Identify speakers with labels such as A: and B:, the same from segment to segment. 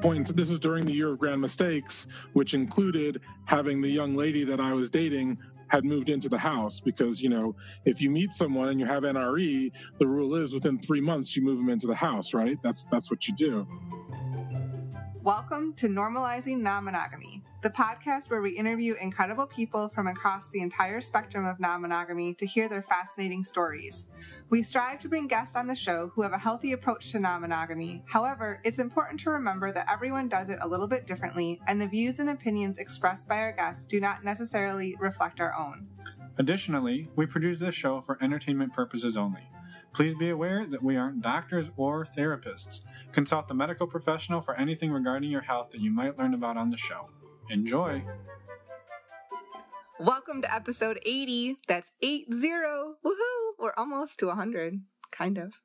A: point, this was during the year of grand mistakes, which included having the young lady that I was dating had moved into the house because, if you meet someone and you have NRE, the rule is within 3 months you move them into the house, right? That's what you do.
B: Welcome to Normalizing Non-Monogamy, the podcast where we interview incredible people from across the entire spectrum of non-monogamy to hear their fascinating stories. We strive to bring guests on the show who have a healthy approach to non-monogamy. However, it's important to remember that everyone does it a little bit differently, and the views and opinions expressed by our guests do not necessarily reflect our own.
C: Additionally, we produce this show for entertainment purposes only. Please be aware that we aren't doctors or therapists. Consult a medical professional for anything regarding your health that you might learn about on the show. Enjoy!
B: Welcome to episode 80. That's 80. Woohoo! We're almost to 100. Kind of.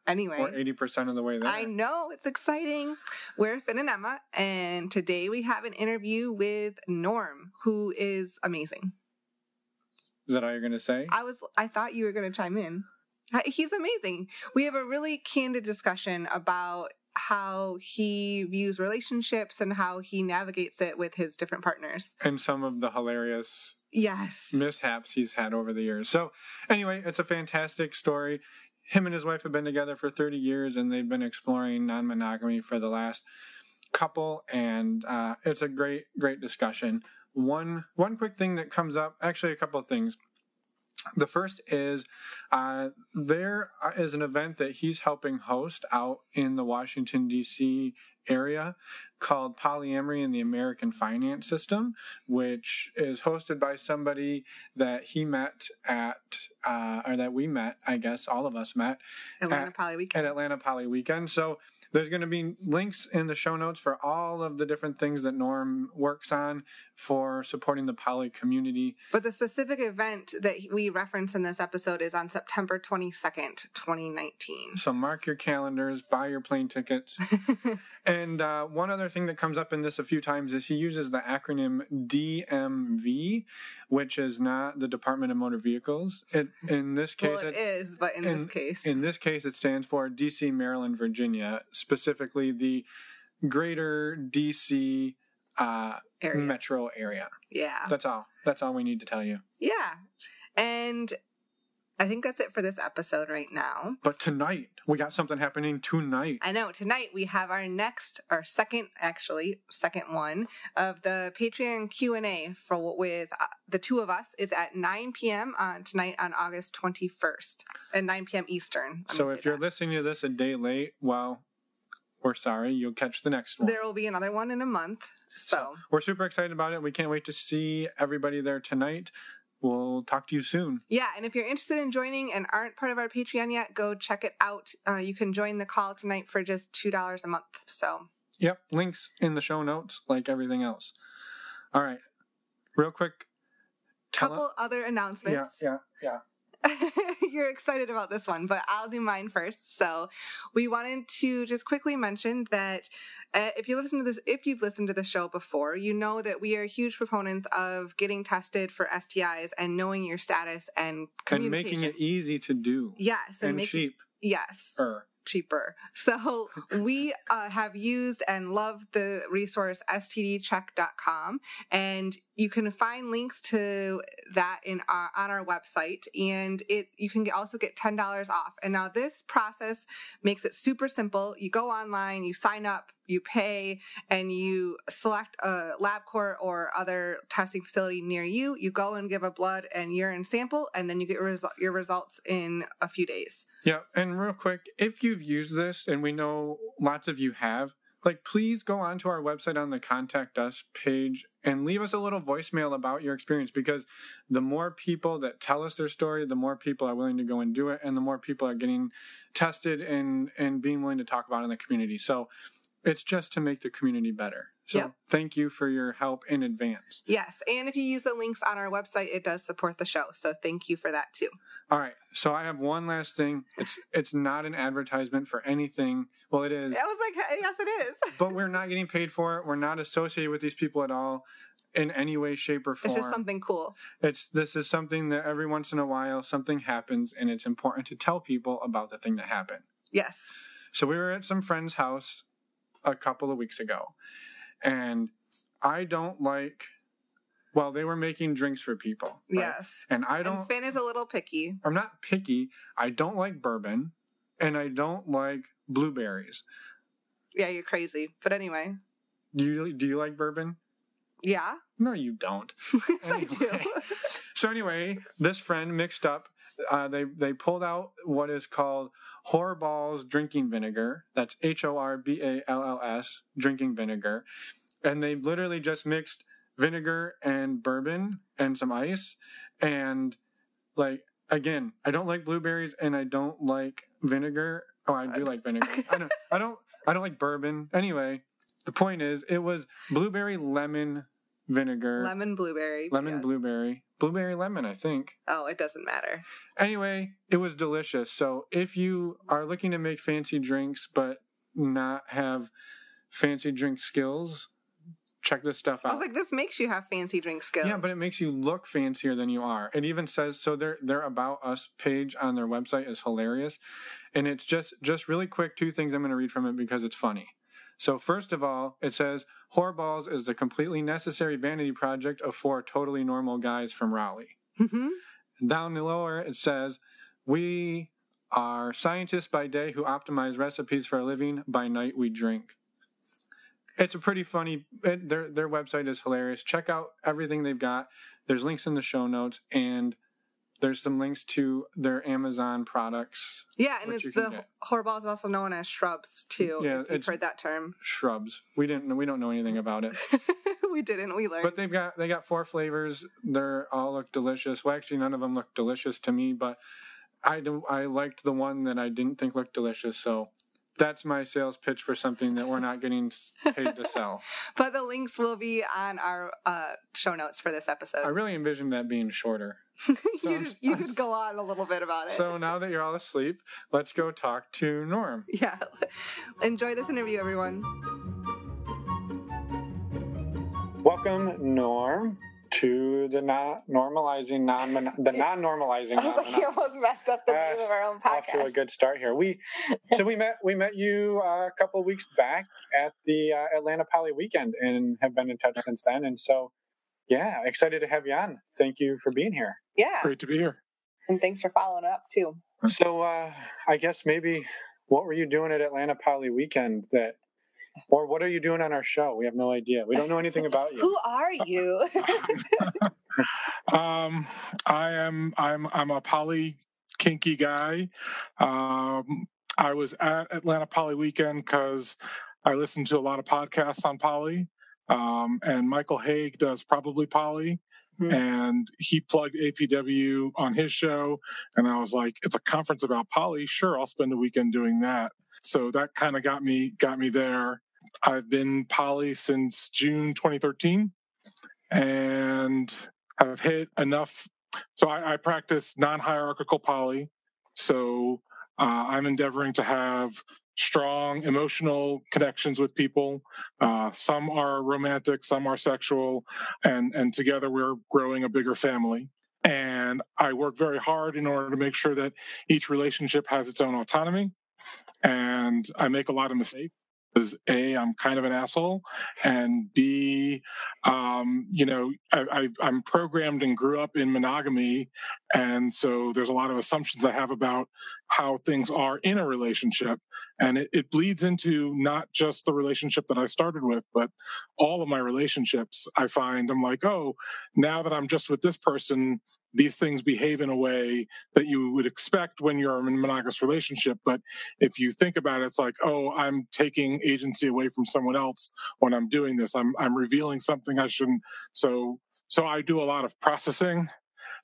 B: Anyway.
C: We're 80% of the way there.
B: I know. It's exciting. We're Finn and Emma, and today we have an interview with Norm, who is amazing.
C: Is that all you're going to say?
B: I thought you were going to chime in. He's amazing. We have a really candid discussion about how he views relationships and how he navigates it with his different partners.
C: And some of the hilarious mishaps he's had over the years. So anyway, it's a fantastic story. Him and his wife have been together for 30 years, and they've been exploring non-monogamy for the last couple, and it's a great discussion. One quick thing that comes up, actually a couple of things. The first is there is an event that he's helping host out in the Washington, D.C. area called Polyamory in the American Finance System, which is hosted by somebody that he met at, or that we met, I guess all of us met,
B: Atlanta Poly Weekend. So there's going to be links in the show notes for all of the different things that Norm works on for supporting the poly community. But the specific event that we reference in this episode is on September 22nd, 2019. So mark your calendars, buy your plane tickets. And one other thing that comes up in this a few times is he uses the acronym DMV, which is not the Department of Motor Vehicles. In this case, in this case, it stands for DC, Maryland, Virginia. Specifically the greater DC metro area. Yeah. That's all we need to tell you. Yeah. And I think that's it for this episode right now. But tonight, we got something happening tonight. I know. Tonight, we have our second one of the Patreon Q&A with the two of us. It's at 9 p.m. Tonight on August 21st at 9 p.m. Eastern. So if you're listening to this a day late, well, we're sorry. You'll catch the next one. There will be another one in a month. So we're super excited about it. We can't wait to see everybody there tonight. We'll talk to you soon. Yeah, and if you're interested in joining and aren't part of our Patreon yet, go check it out. You can join the call tonight for just $2 a month. So. Yep, links in the show notes, like everything else. All right, real quick. Couple other announcements. Yeah. You're excited about this one, but I'll do mine first. So we wanted to just quickly mention that if you've listened to the show before, you know that we are huge proponents of getting tested for STIs and knowing your status and communication. And making it easy to do. Yes. And cheap. Yes. Cheaper. So we have used and love the resource stdcheck.com, and you can find links to that on our website, and you can also get $10 off. And now this process makes it super simple. You go online, you sign up, you pay, and you select a LabCorp or other testing facility near you. You go and give a blood and urine sample, and then you get your results in a few days. Yeah, and real quick, if you've used this, and we know lots of you have, please go onto our website on the Contact Us page and leave us a little voicemail about your experience, because the more people that tell us their story, the more people are willing to go and do it, and the more people are getting tested and being willing to talk about it in the community. So it's just to make the community better. So Thank you for your help in advance. Yes, and if you use the links on our website, it does support the show. So thank you for that too. All right, so I have one last thing. It's not an advertisement for anything. Well, it is. I was like, yes, it is. But we're not getting paid for it. We're not associated with these people at all in any way, shape, or form. It's just something cool. This is something that every once in a while something happens, and it's important to tell people about the thing that happened. Yes. So we were at some friend's house
C: a couple of weeks ago, and I don't like. Well, they were making drinks for people. Right?
D: Yes.
C: And I don't.
D: And Finn is a little picky.
C: I'm not picky. I don't like bourbon, and I don't like blueberries.
D: Yeah, you're crazy. But anyway.
C: Do you like bourbon?
D: Yeah.
C: No, you don't.
D: Yes, anyway. I do.
C: So anyway, this friend mixed up. They pulled out what is called Horballs drinking vinegar. That's HORBALLS drinking vinegar, and they literally just mixed vinegar and bourbon and some ice. And like, again, I don't like blueberries and I don't like vinegar. Oh, I do like vinegar. I don't like bourbon. Anyway, the point is it was blueberry lemon vinegar.
D: Lemon blueberry.
C: Blueberry lemon, I think.
D: Oh, it doesn't matter.
C: Anyway, it was delicious. So if you are looking to make fancy drinks but not have fancy drink skills, check this stuff out.
D: I was like, this makes you have fancy drink skills.
C: Yeah, but it makes you look fancier than you are. It even says, so their About Us page on their website is hilarious. And it's just really quick, 2 things I'm going to read from it because it's funny. So first of all, it says, Horballs is the completely necessary vanity project of 4 totally normal guys from Raleigh.
D: Mm-hmm.
C: Down lower, it says, we are scientists by day who optimize recipes for a living. By night, we drink. It's a pretty funny, their website is hilarious. Check out everything they've got. There's links in the show notes, and there's some links to their Amazon products.
D: Yeah, and the Horballs is also known as shrubs, too,
C: yeah,
D: if you've heard that term.
C: Shrubs. We don't know anything about it.
D: We didn't, we learned.
C: But they got 4 flavors. They're all look delicious. Well, actually, none of them look delicious to me, but I liked the one that I didn't think looked delicious, so that's my sales pitch for something that we're not getting paid to sell.
D: But the links will be on our show notes for this episode.
C: I really envisioned that being shorter.
D: So you could go on a little bit about it.
C: So now that you're all asleep, let's go talk to Norm.
D: Yeah. Enjoy this interview, everyone.
C: Welcome, Norm, to the non-normalizing.
D: I was like, you almost messed up the name of our own podcast.
C: Off to a good start here. We met you a couple of weeks back at the Atlanta Poly weekend and have been in touch since then. And so, yeah, excited to have you on. Thank you for being here.
D: Yeah,
A: great to be here.
D: And thanks for following up too.
C: So, I guess maybe what were you doing at Atlanta Poly weekend or what are you doing on our show? We have no idea. We don't know anything about you.
D: Who are you?
A: I'm a poly kinky guy. I was at Atlanta Poly weekend because I listened to a lot of podcasts on poly. And Michael Haig does Probably Poly, and he plugged APW on his show, and I was like, it's a conference about poly, sure, I'll spend the weekend doing that. So that kind of got me there. I've been poly since June 2013, and I've hit enough. So I practice non-hierarchical poly, so I'm endeavoring to have strong emotional connections with people. Some are romantic, some are sexual, and together we're growing a bigger family. And I work very hard in order to make sure that each relationship has its own autonomy. And I make a lot of mistakes. Because A, I'm kind of an asshole, and B, I'm programmed and grew up in monogamy, and so there's a lot of assumptions I have about how things are in a relationship, and it bleeds into not just the relationship that I started with, but all of my relationships. I find I'm like, oh, now that I'm just with this person, these things behave in a way that you would expect when you're in a monogamous relationship. But if you think about it, it's like, oh, I'm taking agency away from someone else when I'm doing this. I'm revealing something I shouldn't. So I do a lot of processing.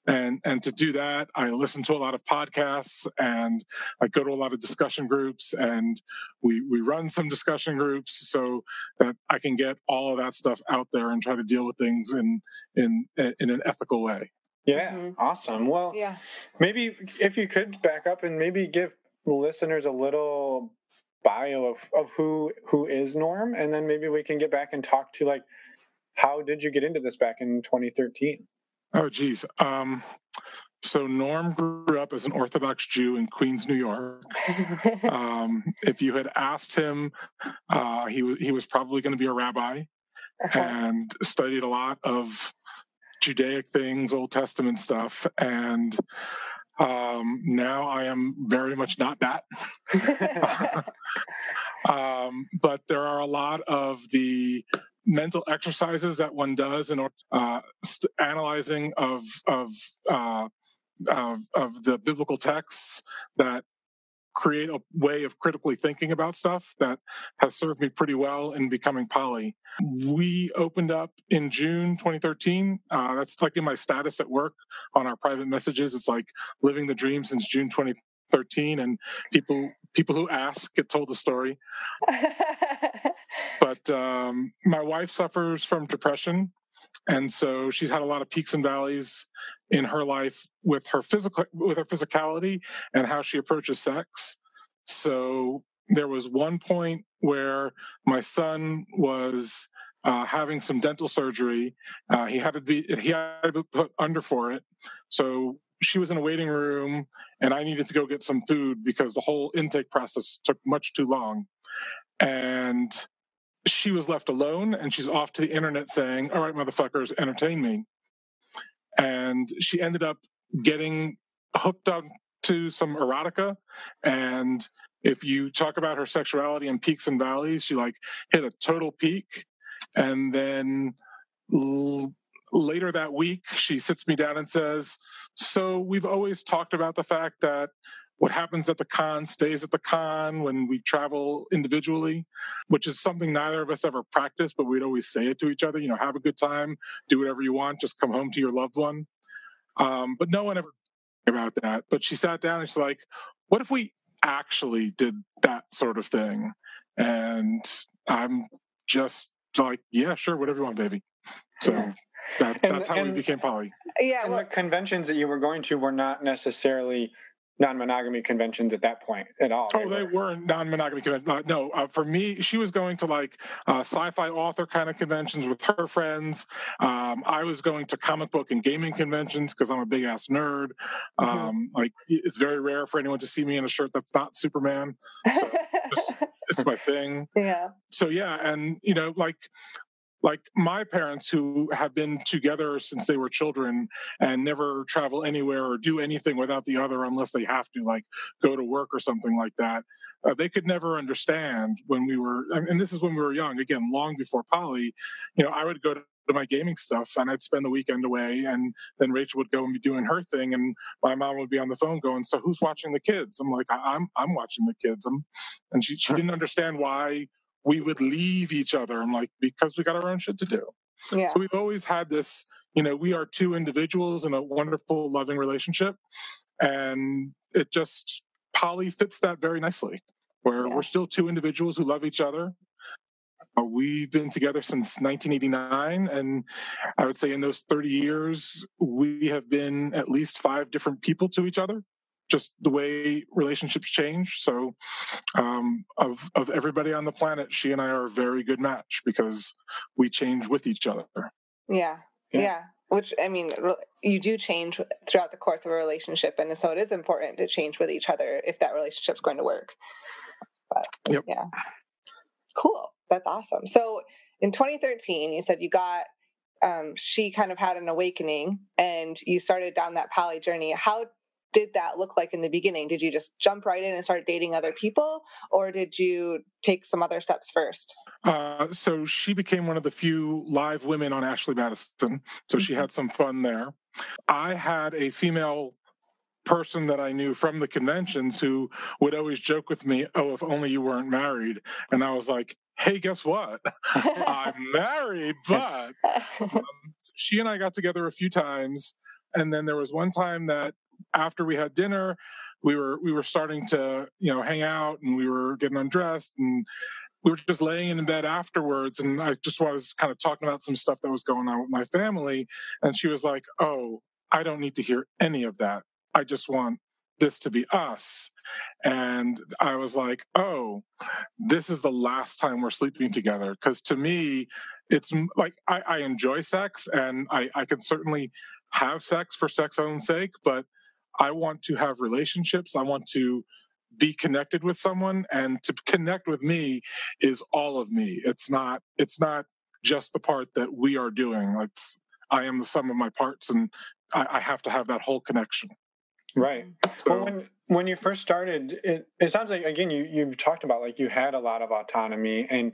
A: And to do that, I listen to a lot of podcasts and I go to a lot of discussion groups, and we run some discussion groups so that I can get all of that stuff out there and try to deal with things in an ethical way.
C: Yeah, awesome. Well, maybe if you could back up and maybe give listeners a little bio of who is Norm, and then maybe we can get back and talk to, like, how did you get into this back in 2013?
A: Oh, geez. So Norm grew up as an Orthodox Jew in Queens, New York. If you had asked him, he was probably going to be a rabbi and studied a lot of Judaic things, Old Testament stuff. And now I am very much not that. But there are a lot of the mental exercises that one does in analyzing of the biblical texts that create a way of critically thinking about stuff that has served me pretty well in becoming poly. We opened up in June 2013. That's like in my status at work on our private messages. It's like living the dream since June 2013, and people who ask get told the story. But my wife suffers from depression. And so she's had a lot of peaks and valleys in her life with her physicality and how she approaches sex. So there was one point where my son was having some dental surgery. He had to be put under for it. So she was in a waiting room, and I needed to go get some food because the whole intake process took much too long. And she was left alone, and she's off to the internet saying, "All right, motherfuckers, entertain me." And she ended up getting hooked up to some erotica. And if you talk about her sexuality and peaks and valleys, she like hit a total peak. And then later that week, she sits me down and says, "So we've always talked about the fact that what happens at the con stays at the con when we travel individually," which is something neither of us ever practiced, but we'd always say it to each other, have a good time, do whatever you want, just come home to your loved one. But no one ever about that. But she sat down and she's like, "What if we actually did that sort of thing?" And I'm just like, "Yeah, sure, whatever you want, baby." So that's how we became poly.
B: Yeah, and the conventions that you were going to were not necessarily non-monogamy conventions at that point at all.
A: They weren't non-monogamy conventions. No, for me, she was going to like sci-fi author kind of conventions with her friends. I was going to comic book and gaming conventions because I'm a big ass nerd. Like it's very rare for anyone to see me in a shirt that's not Superman. So it's my thing.
E: Yeah.
A: So yeah, and like my parents, who have been together since they were children and never travel anywhere or do anything without the other unless they have to, like go to work or something like that, they could never understand when we were, and this is when we were young, again, long before poly, I would go to my gaming stuff and I'd spend the weekend away, and then Rachel would go and be doing her thing, and my mom would be on the phone going, "So who's watching the kids?" I'm like, I'm watching the kids. And she didn't understand why we would leave each other. I'm like, because we got our own shit to do.
E: Yeah.
A: So we've always had this, we are two individuals in a wonderful, loving relationship. And it just, poly fits that very nicely, where we're still two individuals who love each other. We've been together since 1989. And I would say in those 30 years, we have been at least 5 different people to each other. Just the way relationships change. So of everybody on the planet, she and I are a very good match because we change with each other.
E: Yeah. Which, I mean, you do change throughout the course of a relationship. And so it is important to change with each other if that relationship's going to work. But, yeah. Cool. That's awesome. So in 2013, you said you got, she kind of had an awakening and you started down that poly journey. How did that look like in the beginning? Did you just jump right in and start dating other people, or did you take some other steps first?
A: So she became one of the few live women on Ashley Madison. So she had some fun there. I had a female person that I knew from the conventions who would always joke with me, "Oh, if only you weren't married." And I was like, "Hey, guess what? I'm married." But she and I got together a few times. And then there was one time that after we had dinner, we were starting to, hang out, and we were getting undressed, and we were just laying in bed afterwards. And I just was kind of talking about some stuff that was going on with my family. And she was like, "Oh, I don't need to hear any of that. I just want this to be us. And I was like, oh, this is the last time we're sleeping together. Because to me, it's like I enjoy sex, and I can certainly have sex for sex's own sake, but I want to have relationships. I want to be connected with someone, and to connect with me is all of me. It's not just the part that we are doing. I am the sum of my parts, and I have to have that whole connection.
C: Right. So, well, when you first started, it sounds like, again, you've talked about like you had a lot of autonomy, and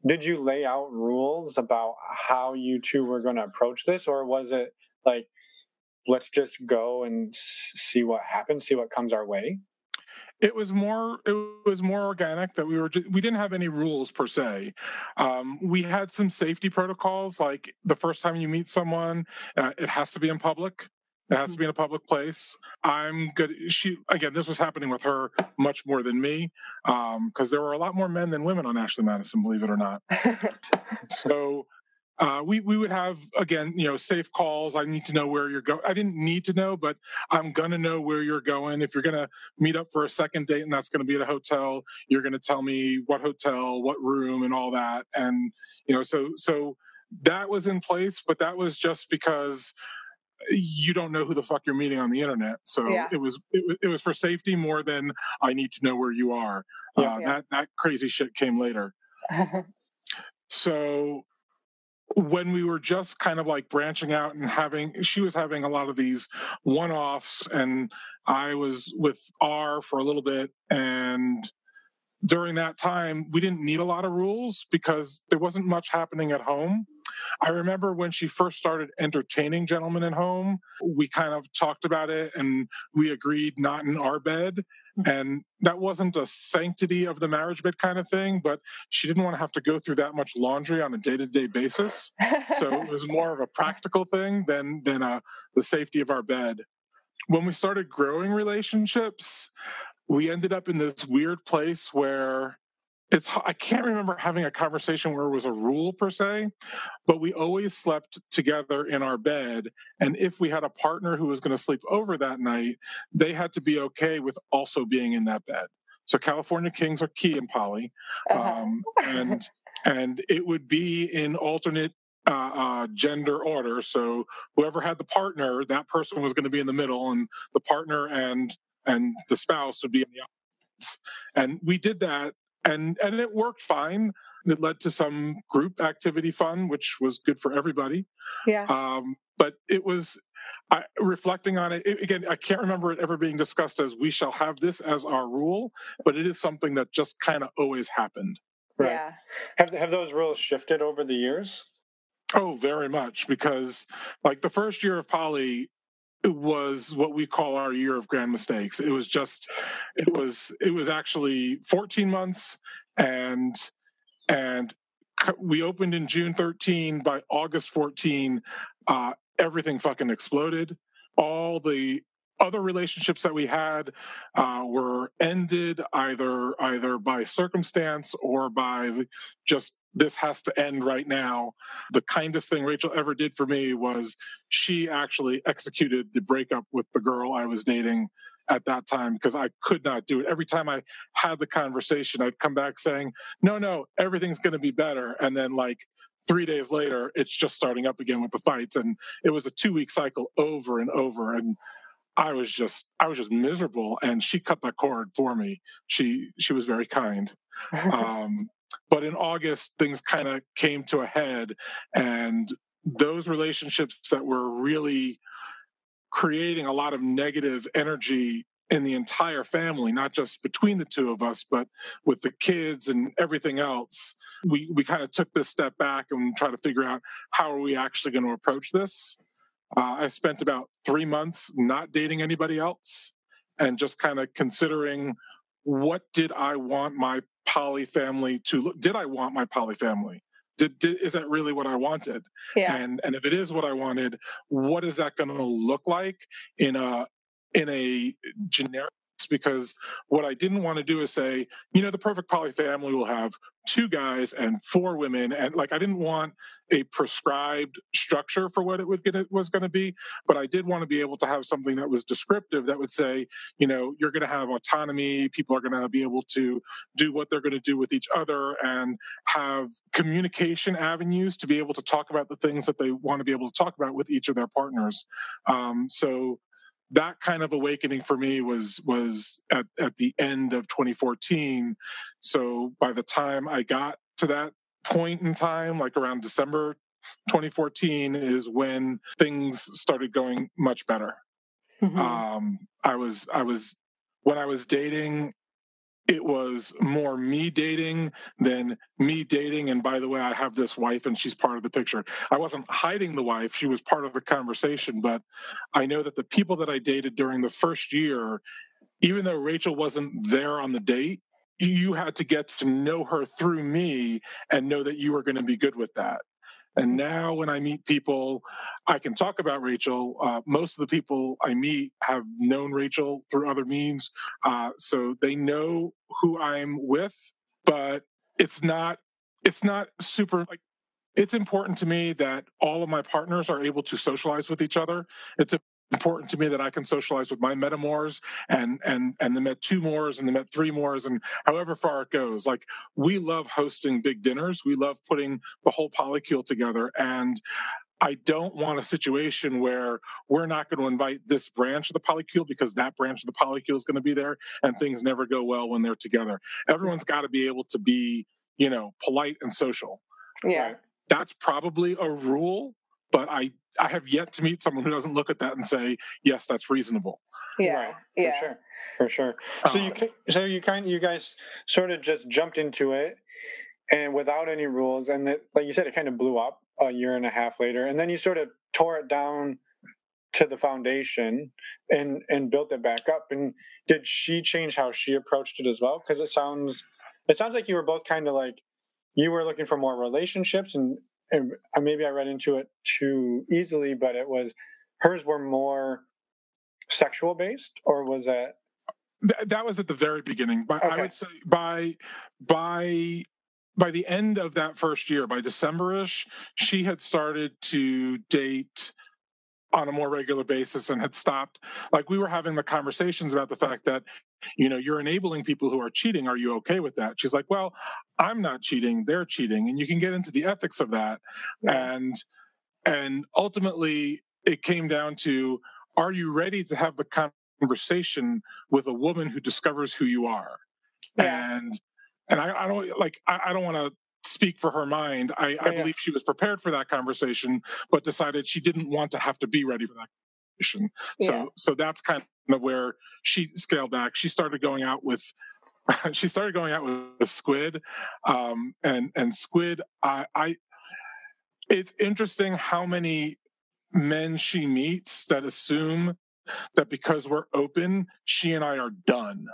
C: did you lay out rules about how you two were going to approach this, or was it like, let's just go and see what happens, see what comes our way?
A: It was more organic. That we didn't have any rules per se. We had some safety protocols, like the first time you meet someone, it has to be in public. It has to be in a public place. I'm good. This was happening with her much more than me, because there were a lot more men than women on Ashley Madison, believe it or not. So we would have, again, safe calls. I need to know where you're going. I didn't need to know, but I'm going to know where you're going. If you're going to meet up for a second date and that's going to be at a hotel, you're going to tell me what hotel, what room, and all that. And, so that was in place, but that was just because you don't know who the fuck you're meeting on the internet. So yeah. It was for safety more than I need to know where you are. That crazy shit came later. So when we were just kind of like branching out and she was having a lot of these one-offs, and I was with R for a little bit, and during that time we didn't need a lot of rules because there wasn't much happening at home. I remember when she first started entertaining gentlemen at home, we kind of talked about it and we agreed not in our bed. And that wasn't a sanctity of the marriage bed kind of thing, but she didn't want to have to go through that much laundry on a day-to-day basis. So it was more of a practical thing than the safety of our bed. When we started growing relationships, we ended up in this weird place where I can't remember having a conversation where it was a rule per se, but we always slept together in our bed. And if we had a partner who was going to sleep over that night, they had to be okay with also being in that bed. So California Kings are key in poly. And it would be in alternate gender order. So whoever had the partner, that person was going to be in the middle, and the partner and the spouse would be in the opposites. And we did that. And it worked fine. It led to some group activity fun, which was good for everybody.
E: Yeah.
A: But it was, reflecting on it, again, I can't remember it ever being discussed as we shall have this as our rule, but it is something that just kind of always happened.
C: Right. Yeah. Have those rules shifted over the years?
A: Oh, very much. Because like the first year of poly, it was what we call our year of grand mistakes. It was actually 14 months, and we opened in June 13. By August 14, everything fucking exploded. All the other relationships that we had were ended either by circumstance or by just, this has to end right now. The kindest thing Rachel ever did for me was she actually executed the breakup with the girl I was dating at that time, because I could not do it. Every time I had the conversation, I'd come back saying, no, everything's going to be better. And then like 3 days later, it's just starting up again with the fights. And it was a 2-week cycle over and over. And I was just miserable, and she cut that cord for me. She was very kind. But in August, things kind of came to a head, and those relationships that were really creating a lot of negative energy in the entire family, not just between the two of us, but with the kids and everything else, we kind of took this step back and tried to figure out how are we actually going to approach this. I spent about 3 months not dating anybody else and just kind of considering, what did I want my poly family to look? Did I want my poly family? Is that really what I wanted?
E: Yeah.
A: And if it is what I wanted, what is that going to look like in a generic because what I didn't want to do is say, the perfect poly family will have 2 guys and 4 women. And like, I didn't want a prescribed structure for what was going to be, but I did want to be able to have something that was descriptive that would say, you're going to have autonomy. People are going to be able to do what they're going to do with each other and have communication avenues to be able to talk about the things that they want to be able to talk about with each of their partners. So that kind of awakening for me was at the end of 2014. So by the time I got to that point in time, like around December 2014, is when things started going much better. Mm-hmm. When I was dating, it was more me dating than me dating. And by the way, I have this wife and she's part of the picture. I wasn't hiding the wife. She was part of the conversation. But I know that the people that I dated during the first year, even though Rachel wasn't there on the date, you had to get to know her through me and know that you were going to be good with that. And now when I meet people, I can talk about Rachel. Most of the people I meet have known Rachel through other means. So they know who I'm with, but it's not super, like, it's important to me that all of my partners are able to socialize with each other. It's important to me that I can socialize with my metamors and the met 2 mores and the met 3 mores and however far it goes. Like, we love hosting big dinners. We love putting the whole polycule together. And I don't want a situation where we're not going to invite this branch of the polycule because that branch of the polycule is going to be there and things never go well when they're together. Everyone's got to be able to be, polite and social.
E: Yeah.
A: That's probably a rule, but I have yet to meet someone who doesn't look at that and say, yes, that's reasonable.
E: Yeah,
C: right. For sure. So you guys sort of just jumped into it, and without any rules, and like you said, it kind of blew up a year and a half later, and then you sort of tore it down to the foundation and built it back up. And did she change how she approached it as well? Because it sounds like you were both kind of like, you were looking for more relationships, and maybe I read into it too easily, but hers were more sexual based, or was that?
A: That was at the very beginning. But okay. I would say by the end of that first year, by December-ish, she had started to date on a more regular basis and had stopped. Like, we were having the conversations about the fact that, you're enabling people who are cheating. Are you okay with that? She's like, well, I'm not cheating. They're cheating. And you can get into the ethics of that. Yeah. And ultimately it came down to, are you ready to have the conversation with a woman who discovers who you are? Yeah. And I don't want to speak for her mind. I believe she was prepared for that conversation, but decided she didn't want to have to be ready for that conversation. Yeah. So that's kind of where she scaled back. She started going out with Squid, and Squid. It's interesting how many men she meets that assume that because we're open, she and I are done.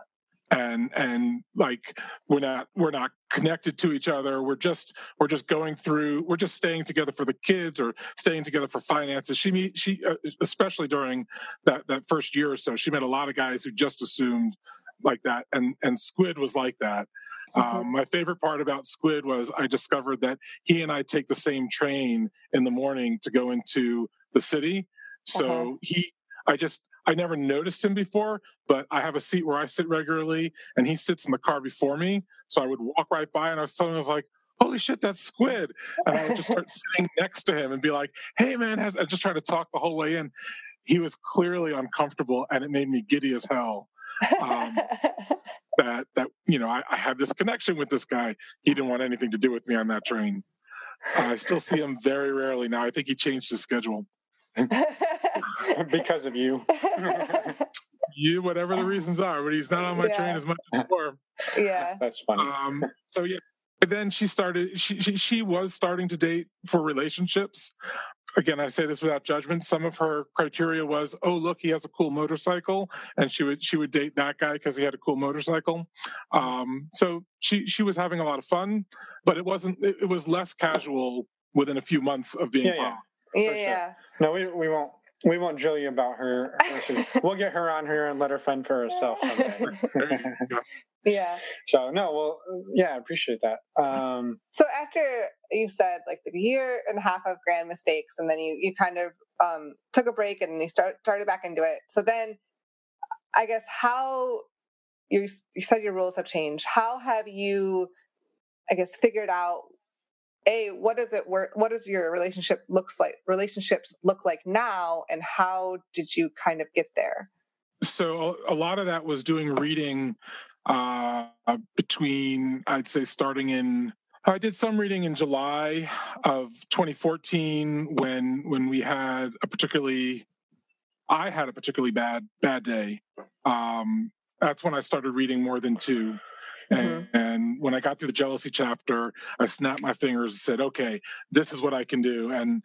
A: And like, we're not connected to each other. We're just staying together for the kids or staying together for finances. She especially during that first year or so, she met a lot of guys who just assumed like that. And Squid was like that. Mm-hmm. My favorite part about Squid was I discovered that he and I take the same train in the morning to go into the city. So I never noticed him before, but I have a seat where I sit regularly, and he sits in the car before me. So I would walk right by, and I was like, holy shit, that's Squid. And I would just start sitting next to him and be like, hey, man, I just try to talk the whole way in. He was clearly uncomfortable, and it made me giddy as hell. That I had this connection with this guy. He didn't want anything to do with me on that train. I still see him very rarely now. I think he changed his schedule.
C: Because of you.
A: Whatever the reasons are, but he's not on my train as much as before.
E: Yeah.
C: That's funny.
A: So yeah. Then she was starting to date for relationships. Again, I say this without judgment. Some of her criteria was, oh, look, he has a cool motorcycle, and she would date that guy because he had a cool motorcycle. So she was having a lot of fun, but it was less casual within a few months of being
E: Yeah.
C: Sure. No, we won't We won't drill you about her. We'll get her on here and let her fend for herself someday.
E: Yeah.
C: So no, well, yeah, I appreciate that.
E: So after you said like the year and a half of grand mistakes, and then you kind of took a break and you started back into it. So then, I guess how you said your rules have changed. How have you, I guess, figured out? What does your relationships look like now, and how did you kind of get there?
A: So a lot of that was doing reading between, I'd say, I did some reading in July of 2014 when we had I had a particularly bad day. That's when I started reading more than two. And when I got through the jealousy chapter, I snapped my fingers and said, okay, this is what I can do. And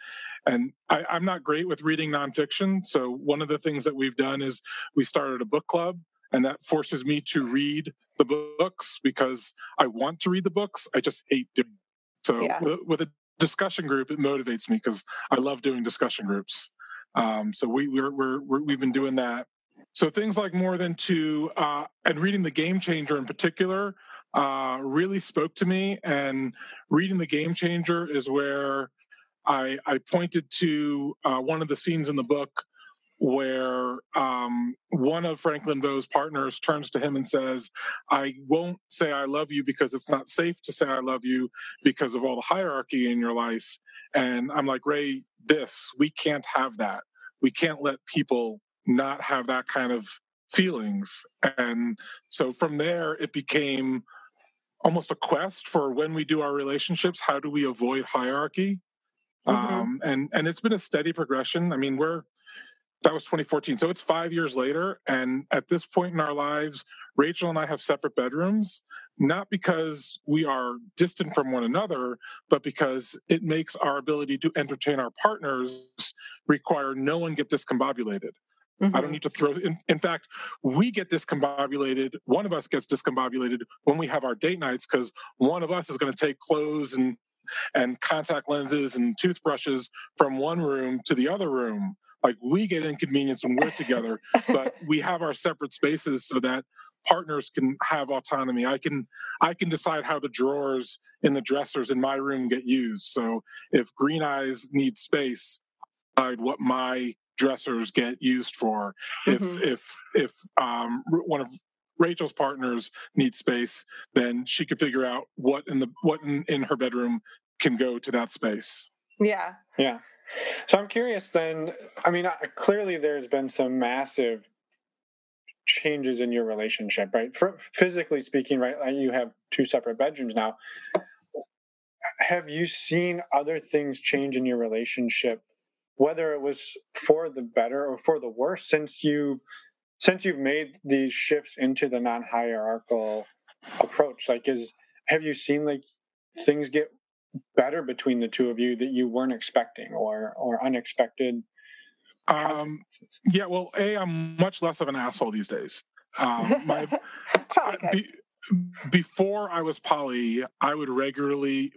A: I'm not great with reading nonfiction. So one of the things that we've done is we started a book club, and that forces me to read the books because I want to read the books. I just hate doing it. So with a discussion group, it motivates me because I love doing discussion groups. So we've been doing that. So things like More Than Two and reading The Game Changer in particular really spoke to me. And reading The Game Changer is where I pointed to one of the scenes in the book where one of Franklin Veau's partners turns to him and says, I won't say I love you because it's not safe to say I love you because of all the hierarchy in your life. And I'm like, Ray, we can't have that. We can't let people not have that kind of feelings. And so from there, it became almost a quest for when we do our relationships, how do we avoid hierarchy? And it's been a steady progression. I mean, that was 2014. So it's 5 years later. And at this point in our lives, Rachel and I have separate bedrooms, not because we are distant from one another, but because it makes our ability to entertain our partners require no one get discombobulated. I don't need to throw in fact, we get discombobulated. One of us gets discombobulated when we have our date nights because one of us is going to take clothes and contact lenses and toothbrushes from one room to the other room. Like, we get inconvenienced when we're together, but we have our separate spaces so that partners can have autonomy. I can decide how the drawers in the dressers in my room get used. So if Green Eyes needs space, what my dressers get used for. If one of Rachel's partners needs space, then she could figure out what in her bedroom can go to that space.
C: Yeah. So I'm curious then, I mean, clearly there's been some massive changes in your relationship, right? Physically speaking, right? You have two separate bedrooms now. Have you seen other things change in your relationship, whether it was for the better or for the worse, since you've made these shifts into the non-hierarchical approach? Like, have you seen like things get better between the two of you that you weren't expecting or unexpected?
A: Yeah, well, I'm much less of an asshole these days. Before I was poly, I would regularly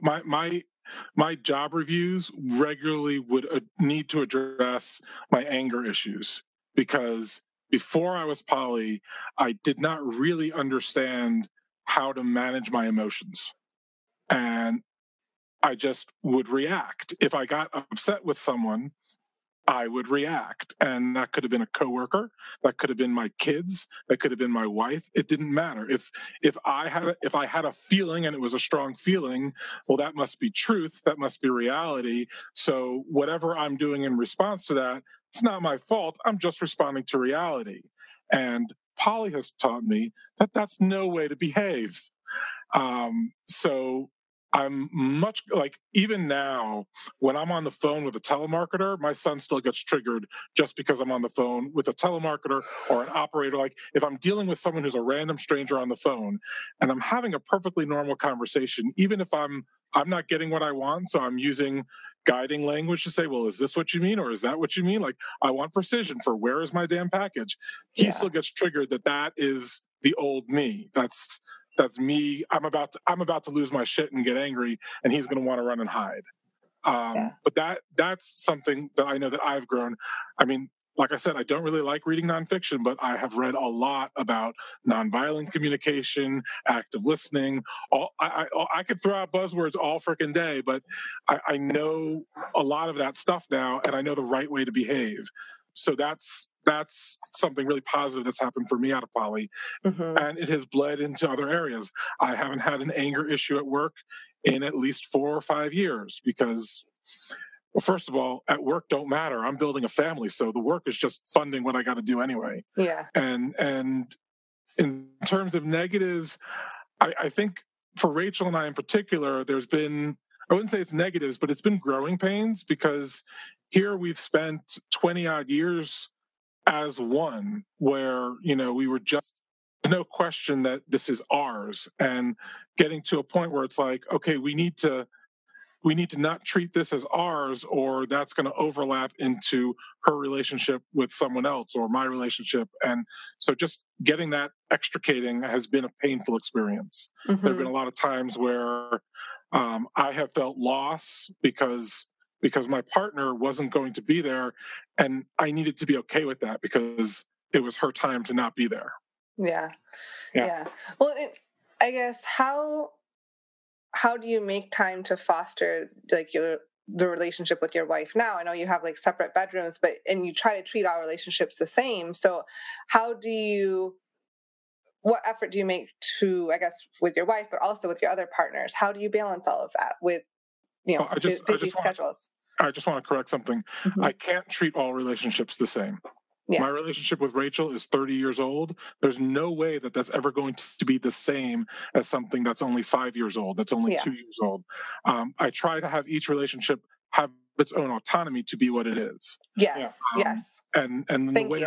A: my job reviews regularly would need to address my anger issues, because before I was poly, I did not really understand how to manage my emotions. And I just would react. If I got upset with someone, I would react. And that could have been a coworker, that could have been my kids, that could have been my wife. It didn't matter. If I had a feeling and it was a strong feeling, well, that must be truth, that must be reality. So whatever I'm doing in response to that, it's not my fault. I'm just responding to reality. And Polly has taught me that that's no way to behave. So I'm much like, even now, when I'm on the phone with a telemarketer, my son still gets triggered just because I'm on the phone with a telemarketer or an operator. Like, if I'm dealing with someone who's a random stranger on the phone and I'm having a perfectly normal conversation, even if I'm not getting what I want, so I'm using guiding language to say, well, is this what you mean? Or is that what you mean? Like, I want precision for where is my damn package? He still gets triggered that is the old me. That's me. I'm about to lose my shit and get angry, and he's going to want to run and hide. But that's something that I know that I've grown. I mean, like I said, I don't really like reading nonfiction, but I have read a lot about nonviolent communication, active listening. I could throw out buzzwords all freaking day, but I know a lot of that stuff now, and I know the right way to behave. So that's something really positive that's happened for me out of poly, and it has bled into other areas. I haven't had an anger issue at work in at least 4 or 5 years because, well, first of all, at work don't matter. I'm building a family, so the work is just funding what I got to do anyway.
E: Yeah.
A: And in terms of negatives, I think for Rachel and I in particular, there's been, I wouldn't say it's negatives, but it's been growing pains because here we've spent 20 odd years as one where, we were just, no question that this is ours, and getting to a point where it's like, okay, we need to not treat this as ours, or that's going to overlap into her relationship with someone else or my relationship. And so just getting that extricating has been a painful experience. There have been a lot of times where I have felt loss because my partner wasn't going to be there, and I needed to be okay with that because it was her time to not be there.
E: Yeah. Well, I guess how do you make time to foster the relationship with your wife now? I know you have separate bedrooms, and you try to treat our relationships the same. So what effort do you make to, I guess, with your wife, but also with your other partners? How do you balance all of that with, busy schedules?
A: I just want to correct something. I can't treat all relationships the same. Yeah. My relationship with Rachel is 30 years old. There's no way that that's ever going to be the same as something that's only 5 years old, that's only 2 years old. I try to have each relationship have its own autonomy to be what it is.
E: Yes. Yes.
A: And
E: Thank
A: the way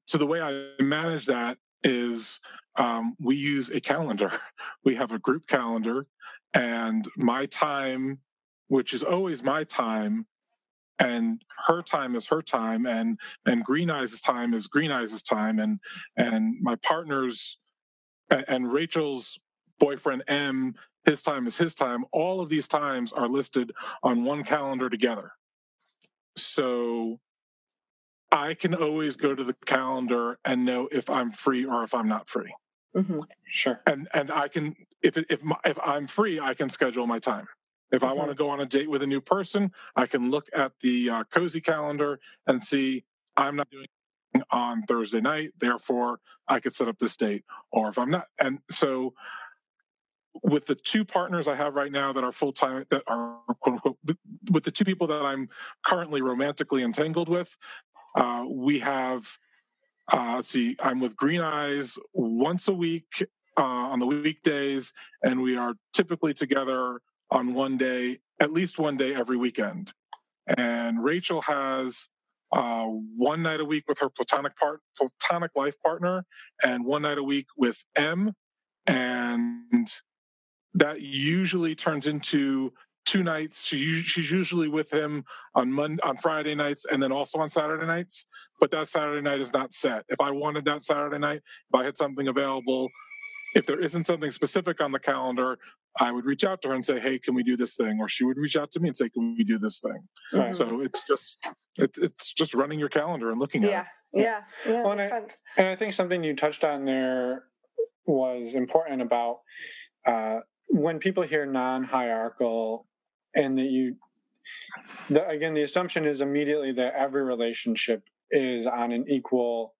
A: so the way I manage that is we use a calendar. We have a group calendar, and my time, which is always my time, and her time is her time, and Green Eyes' time is Green Eyes' time, and my partner's and Rachel's boyfriend M, his time is his time. All of these times are listed on one calendar together. So I can always go to the calendar and know if I'm free or if I'm not free.
C: Sure.
A: And I can, if I'm free, I can schedule my time. If I want to go on a date with a new person, I can look at the Cozy calendar and see I'm not doing anything on Thursday night, therefore I could set up this date. Or if I'm not, and so with the two partners I have right now that are full-time, that are quote unquote, with the two people that I'm currently romantically entangled with, we have, I'm with Green Eyes once a week on the weekdays, and we are typically together on one day, at least one day every weekend. And Rachel has one night a week with her platonic life partner, and one night a week with M, and that usually turns into 2 nights. She's usually with him on Friday nights, and then also on Saturday nights. But that Saturday night is not set. If I wanted that Saturday night, if I had something available, if there isn't something specific on the calendar, I would reach out to her and say, "Hey, can we do this thing?" Or she would reach out to me and say, "Can we do this thing?" Right. So it's just running your calendar and looking at it.
E: Yeah.
C: Well, and I think something you touched on there was important about when people hear non-hierarchical, and that again, the assumption is immediately that every relationship is on an equal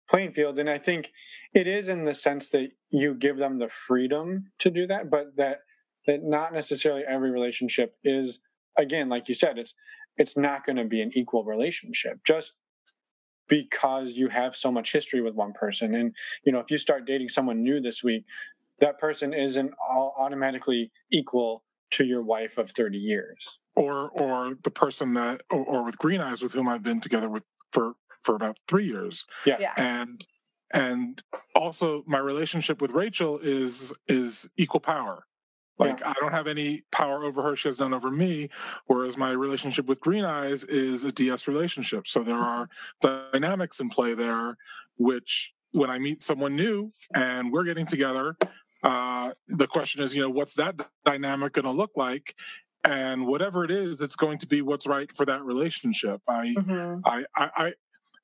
C: playing field. And I think it is in the sense that you give them the freedom to do that, but that not necessarily every relationship is, again, like you said, it's not going to be an equal relationship just because you have so much history with one person. And, if you start dating someone new this week, that person isn't automatically equal to your wife of 30 years.
A: Or the person that, or with Green Eyes, with whom I've been together with for about 3 years.
C: Yeah.
A: And also my relationship with Rachel is equal power. I don't have any power over her. She has none over me. Whereas my relationship with Green Eyes is a DS relationship. So there are dynamics in play there, which when I meet someone new and we're getting together, The question is, what's that dynamic going to look like? And whatever it is, it's going to be what's right for that relationship.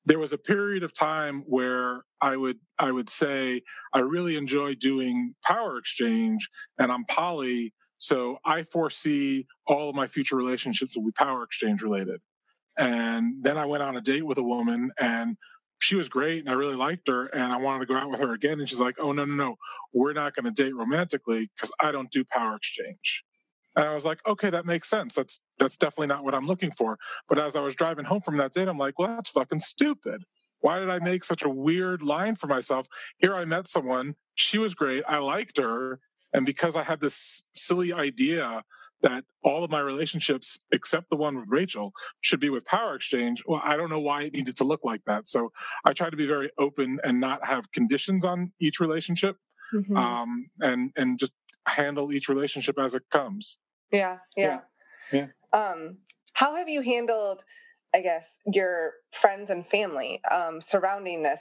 A: There was a period of time where I would say I really enjoy doing power exchange, and I'm poly, so I foresee all of my future relationships will be power exchange related. And then I went on a date with a woman, and she was great, and I really liked her, and I wanted to go out with her again. And she's like, "Oh, no, we're not going to date romantically because I don't do power exchange." And I was like, okay, that makes sense. That's definitely not what I'm looking for. But as I was driving home from that date, I'm like, well, that's fucking stupid. Why did I make such a weird line for myself? Here I met someone. She was great. I liked her. And because I had this silly idea that all of my relationships, except the one with Rachel, should be with power exchange, well, I don't know why it needed to look like that. So I try to be very open and not have conditions on each relationship, and just handle each relationship as it comes.
E: Yeah. How have you handled, I guess, your friends and family surrounding this,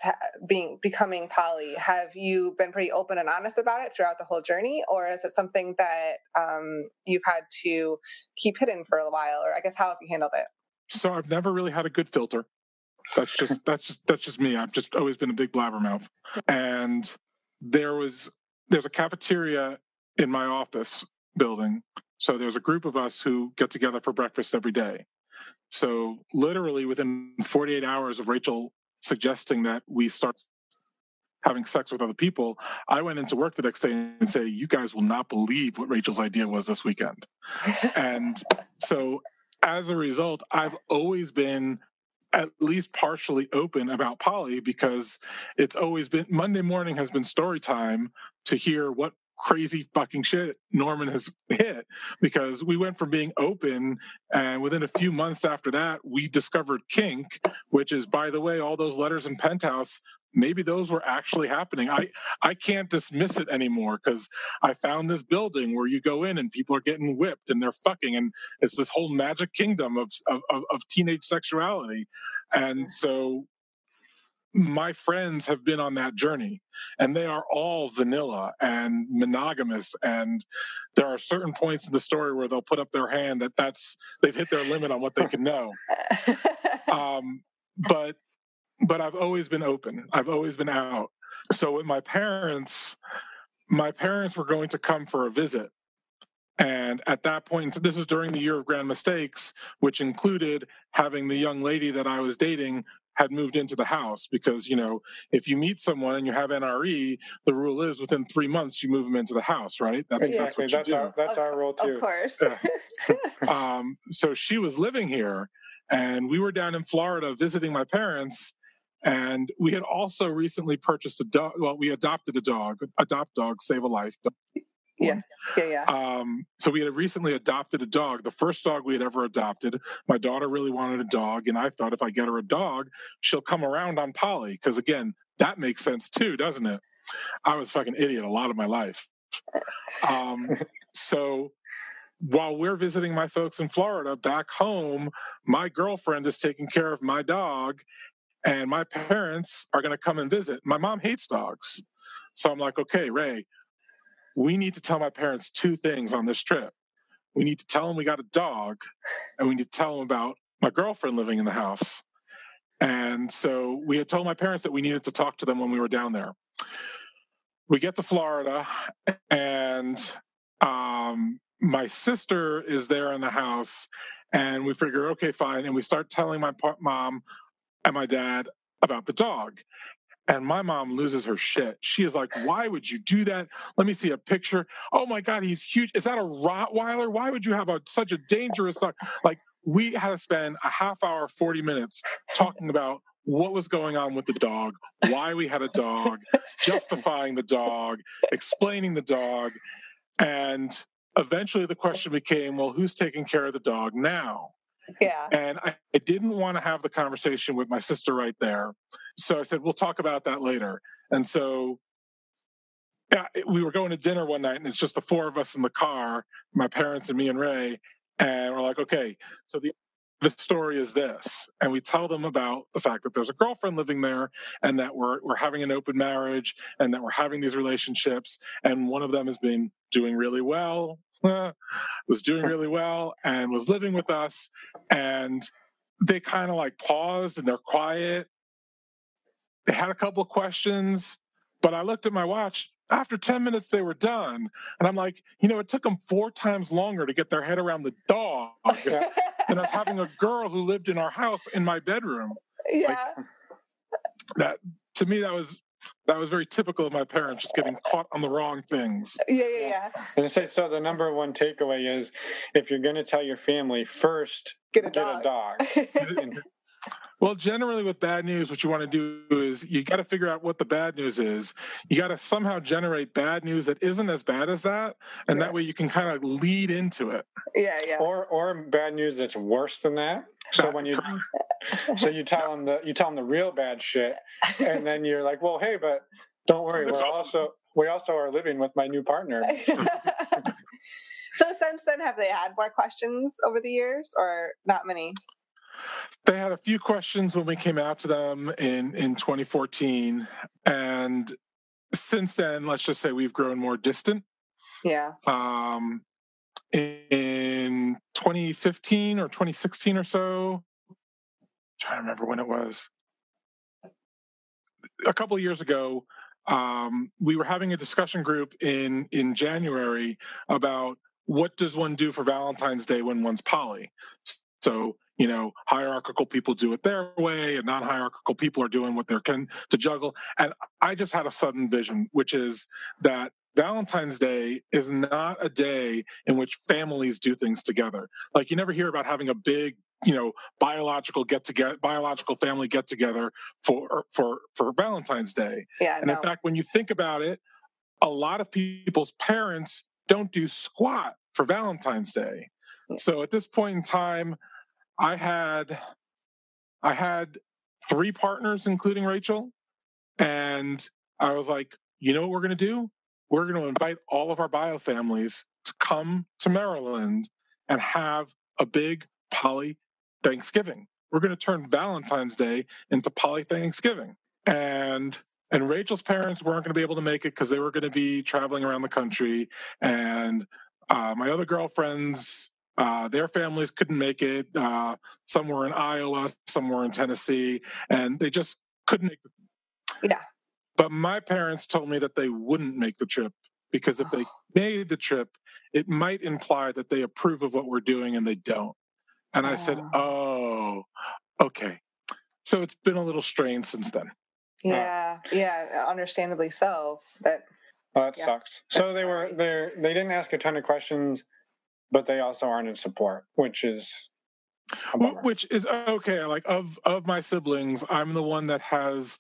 E: becoming poly? Have you been pretty open and honest about it throughout the whole journey, or is it something that you've had to keep hidden for a while? Or I guess, how have you handled it?
A: So I've never really had a good filter. That's just me. I've just always been a big blabbermouth. And there's a cafeteria in my office building. So there's a group of us who get together for breakfast every day. So literally within 48 hours of Rachel suggesting that we start having sex with other people, I went into work the next day and say, you guys will not believe what Rachel's idea was this weekend. And so as a result, I've always been at least partially open about poly, because it's always been Monday morning has been story time to hear what crazy fucking shit Norman has hit, because we went from being open, and within a few months after that we discovered kink, which is, by the way, all those letters in Penthouse, maybe those were actually happening. I can't dismiss it anymore, because I found this building where you go in and people are getting whipped and they're fucking, and it's this whole magic kingdom of teenage sexuality. And so my friends have been on that journey, and they are all vanilla and monogamous, and there are certain points in the story where they'll put up their hand they've hit their limit on what they can know. But I've always been open. I've always been out. So with my parents were going to come for a visit. And at that point, this was during the year of grand mistakes, which included having the young lady that I was dating had moved into the house, because, if you meet someone and you have NRE, the rule is within 3 months you move them into the house, right?
C: That's what you do. That's our rule too.
E: Of course.
A: So she was living here, and we were down in Florida visiting my parents, and we had also recently purchased a dog. Well, we adopted a dog. Adopt dog, save a life.
E: Yeah.
A: So we had recently adopted a dog, the first dog we had ever adopted. My daughter really wanted a dog, and I thought, if I get her a dog, she'll come around on poly, because again, that makes sense too, doesn't it? I was a fucking idiot a lot of my life. So while we're visiting my folks in Florida, back home, my girlfriend is taking care of my dog, and my parents are going to come and visit. My mom hates dogs. So I'm like, okay, Ray, we need to tell my parents 2 things on this trip. We need to tell them we got a dog, and we need to tell them about my girlfriend living in the house. And so we had told my parents that we needed to talk to them when we were down there. We get to Florida, and my sister is there in the house, and we figure, okay, fine. And we start telling my mom and my dad about the dog. And my mom loses her shit. She is like, why would you do that? Let me see a picture. Oh my God, he's huge. Is that a Rottweiler? Why would you have such a dangerous dog? Like, we had to spend a half hour, 40 minutes talking about what was going on with the dog, why we had a dog, justifying the dog, explaining the dog. And eventually the question became, well, who's taking care of the dog now?
E: Yeah.
A: And I didn't want to have the conversation with my sister right there. So I said, we'll talk about that later. And so we were going to dinner one night, and it's just the 4 of us in the car, my parents and me and Ray. And we're like, okay, so the the story is this. And we tell them about the fact that there's a girlfriend living there and that we're having an open marriage and that we're having these relationships. And one of them has been doing really well, was doing really well and was living with us. And they kind of like paused and they're quiet. They had a couple of questions, but I looked at my watch. After 10 minutes, they were done. And I'm like, it took them 4 times longer to get their head around the dog than us having a girl who lived in our house in my bedroom.
E: Yeah.
A: Like, that, to me, that was very typical of my parents, just getting caught on the wrong things.
E: Yeah.
C: And so the number one takeaway is, if you're going to tell your family, first
E: get a dog.
A: Well, generally with bad news, what you want to do is you got to figure out what the bad news is. You got to somehow generate bad news that isn't as bad as that, and that way you can kind of lead into it.
E: Yeah.
C: Or bad news that's worse than that. So when you tell them the real bad shit, and then you're like, well, hey, but don't worry, we also are living with my new partner.
E: So since then, have they had more questions over the years, or not many?
A: They had a few questions when we came out to them in 2014. And since then, let's just say we've grown more distant.
E: Yeah.
A: In 2015 or 2016 or so, I'm trying to remember when it was. A couple of years ago, we were having a discussion group in January about what does one do for Valentine's Day when one's poly. So, hierarchical people do it their way and non-hierarchical people are doing what they can to juggle. And I just had a sudden vision, which is that Valentine's Day is not a day in which families do things together. Like, you never hear about having a big, biological family get together for Valentine's Day.
E: Yeah,
A: and in fact, when you think about it, a lot of people's parents don't do squat for Valentine's Day. So at this point in time, I had 3 partners, including Rachel, and I was like, you know what we're going to do? We're going to invite all of our bio families to come to Maryland and have a big poly Thanksgiving. We're going to turn Valentine's Day into poly Thanksgiving. And Rachel's parents weren't going to be able to make it because they were going to be traveling around the country. And my other girlfriends, their families couldn't make it. Some were in Iowa, some were in Tennessee, and they just couldn't make it.
E: Yeah.
A: But my parents told me that they wouldn't make the trip because if they made the trip, it might imply that they approve of what we're doing and they don't. And I said, oh, okay. So it's been a little strained since then.
E: Yeah, understandably so.
C: That sucks. So they didn't ask a ton of questions, but they also aren't in support, which is
A: okay. Like of my siblings, I'm the one that has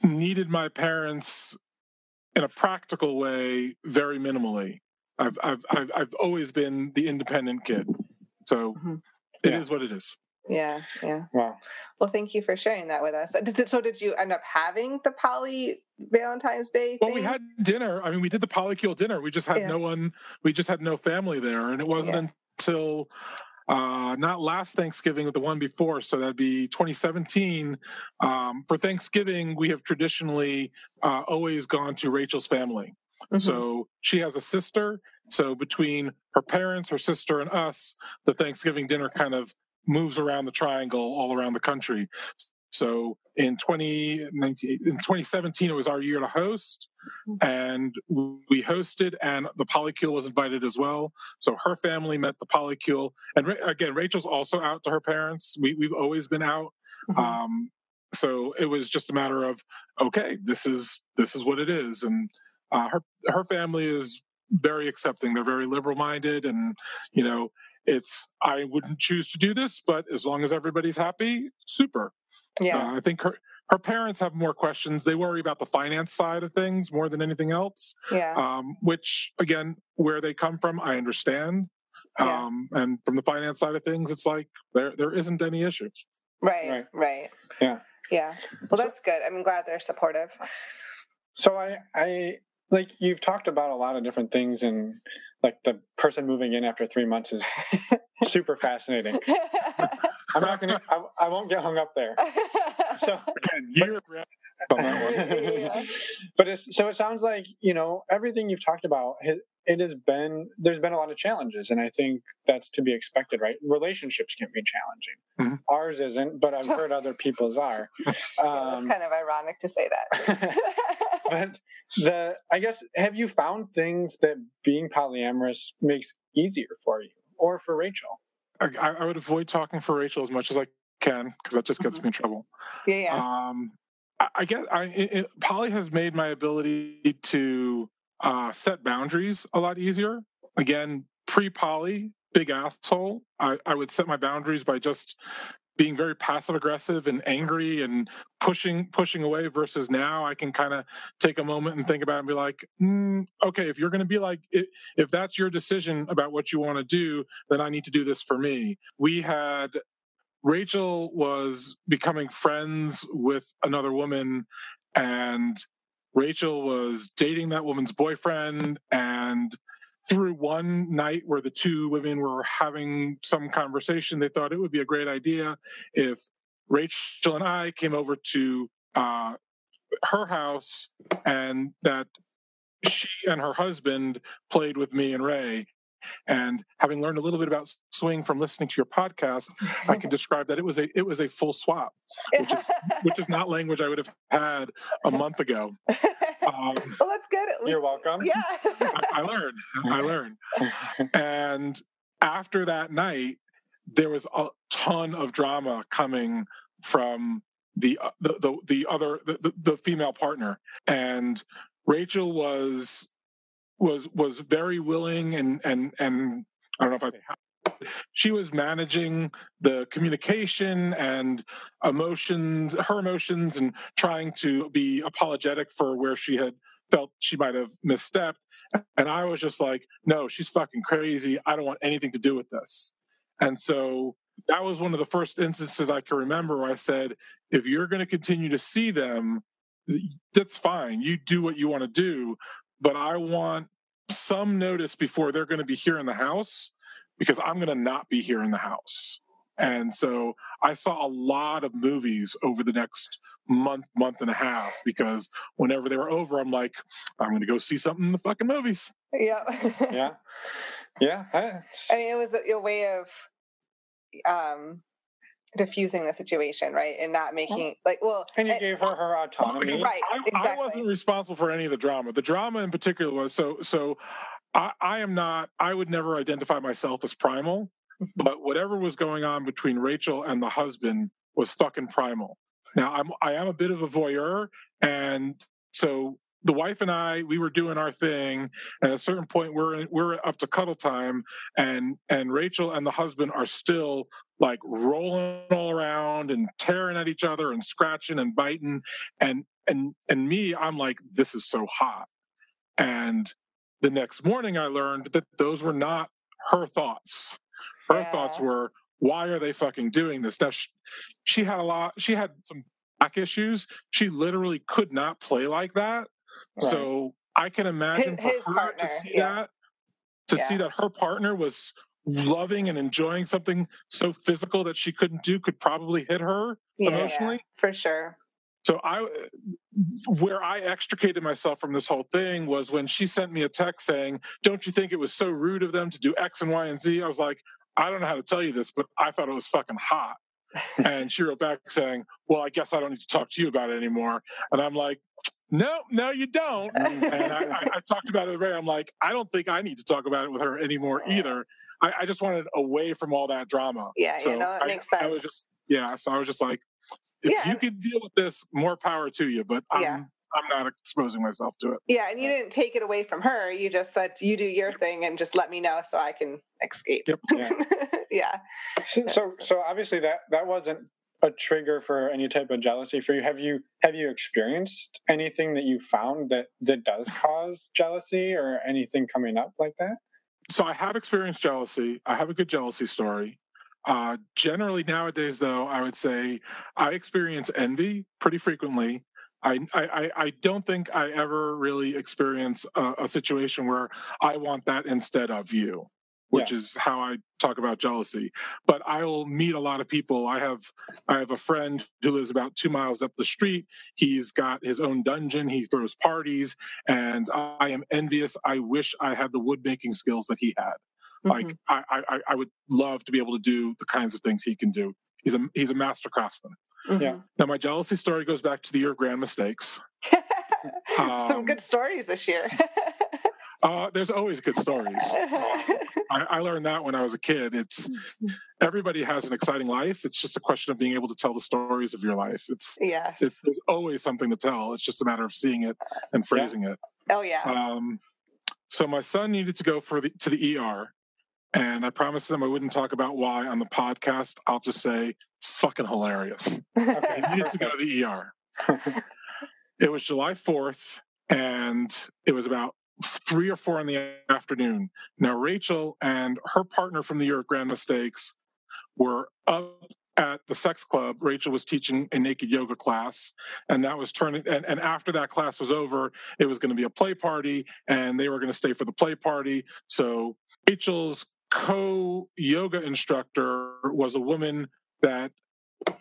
A: needed my parents in a practical way very minimally. I've always been the independent kid, so it is what it is.
E: Yeah.
C: Wow.
E: Well, thank you for sharing that with us. So did you end up having the poly Valentine's Day thing?
A: Well, we had dinner. I mean, we did the polycule dinner. We just had no one. We just had no family there, and it wasn't until not last Thanksgiving, but the one before. So that'd be 2017. For Thanksgiving, we have traditionally always gone to Rachel's family. Mm-hmm. So she has a sister. So between her parents, her sister, and us, the Thanksgiving dinner kind of moves around the triangle all around the country. So in 2017, it was our year to host, and we hosted, and the polycule was invited as well. So her family met the polycule, and again, Rachel's also out to her parents. We've always been out. Mm-hmm. So it was just a matter of, okay, this is what it is, and her family is very accepting. They're very liberal-minded, and I wouldn't choose to do this, but as long as everybody's happy, super. Yeah. I think her parents have more questions. They worry about the finance side of things more than anything else.
E: Yeah.
A: Which, again, where they come from, I understand. And from the finance side of things, it's like there isn't any issues.
E: Right.
C: Yeah.
E: Well, that's good. I'm glad they're supportive.
C: So I like, you've talked about a lot of different things, and like the person moving in after 3 months is super fascinating. I'm not gonna. I won't get hung up there. So on that one. Yeah. But it sounds like, everything you've talked about, there's been a lot of challenges, and I think that's to be expected, right? Relationships can be challenging. Mm-hmm. Ours isn't, but I've heard other people's are.
E: It's kind of ironic to say that.
C: But I guess, have you found things that being polyamorous makes easier for you or for Rachel?
A: I would avoid talking for Rachel as much as I can, because that just gets me in trouble.
E: Yeah.
A: I guess poly has made my ability to set boundaries a lot easier. Again, pre-poly, big asshole. I would set my boundaries by just being very passive aggressive and angry and pushing away, versus now I can kind of take a moment and think about it and be like, okay, if you're going to be like, if that's your decision about what you want to do, then I need to do this for me. Rachel was becoming friends with another woman, and Rachel was dating that woman's boyfriend, and through one night where the two women were having some conversation, they thought it would be a great idea if Rachel and I came over to her house, and that she and her husband played with me and Ray. And having learned a little bit about swing from listening to your podcast, I can describe that it was a full swap, which is not language I would have had a month ago.
E: Well, that's good.
C: You're welcome.
E: Yeah.
A: I learned. And after that night, there was a ton of drama coming from the female partner, and Rachel was very willing and I don't know if I say how. She was managing the communication and her emotions, and trying to be apologetic for where she had felt she might have misstepped. And I was just like, no, she's fucking crazy. I don't want anything to do with this. And so that was one of the first instances I can remember where I said, if you're going to continue to see them, that's fine. You do what you want to do. But I want some notice before they're going to be here in the house, because I'm going to not be here in the house. And so I saw a lot of movies over the next month and a half, because whenever they were over, I'm like, I'm going to go see something in the fucking movies.
E: Yeah.
C: Yeah.
E: I mean, it was a way of diffusing the situation, right, and not making
C: and you gave her autonomy,
E: right? Exactly.
A: I wasn't responsible for any of the drama. The drama in particular was so I would never identify myself as primal, but whatever was going on between Rachel and the husband was fucking primal. Now I am a bit of a voyeur, and so the wife and I, we were doing our thing, and at a certain point we're up to cuddle time, and Rachel and the husband are still like rolling all around and tearing at each other and scratching and biting, and me, I'm like, this is so hot. And the next morning I learned that those were not her thoughts. Her thoughts were, why are they fucking doing this? Now she had some back issues. She literally could not play like that. Right. So I can imagine for her partner, to see that her partner was loving and enjoying something so physical that she couldn't do could probably hit her emotionally.
E: Yeah, for sure.
A: So where I extricated myself from this whole thing was when she sent me a text saying, don't you think it was so rude of them to do X and Y and Z? I was like, I don't know how to tell you this, but I thought it was fucking hot. And she wrote back saying, well, I guess I don't need to talk to you about it anymore. And I'm like, no, you don't. And I talked about it with Ray. I'm like, I don't think I need to talk about it with her anymore either. I just wanted away from all that drama.
E: Yeah,
A: so
E: that makes sense.
A: So I was just like, if you could deal with this, more power to you. But I'm not exposing myself to it.
E: Yeah, and you didn't take it away from her. You just said, you do your thing and just let me know so I can escape.
A: Yep.
E: Yeah.
C: So obviously that wasn't a trigger for any type of jealousy for you. Have you experienced anything that you found that does cause jealousy or anything coming up like that?
A: So I have experienced jealousy. I have a good jealousy story. Generally nowadays, though, I would say I experience envy pretty frequently. I don't think I ever really experience a situation where I want that instead of you, which is how I talk about jealousy. But I will meet a lot of people. I have a friend who lives about 2 miles up the street. He's got his own dungeon. He throws parties, and I am envious. I wish I had the wood making skills that he had. Like I would love to be able to do the kinds of things he can do. He's a master craftsman.
C: Yeah.
A: Now my jealousy story goes back to the year of grand mistakes.
E: Some good stories this year.
A: There's always good stories. I learned that when I was a kid. Everybody has an exciting life. It's just a question of being able to tell the stories of your life. There's always something to tell. It's just a matter of seeing it and phrasing it.
E: Oh yeah.
A: So my son needed to go to the ER. And I promised him I wouldn't talk about why on the podcast. I'll just say it's fucking hilarious. Okay. He needs to go to the ER. It was July 4th, and it was about 3 or 4 in the afternoon. Now, Rachel and her partner from the year of grand mistakes were up at the sex club. Rachel was teaching a naked yoga class, and that was turning. And after that class was over, it was going to be a play party, and they were going to stay for the play party. So Rachel's co-yoga instructor was a woman that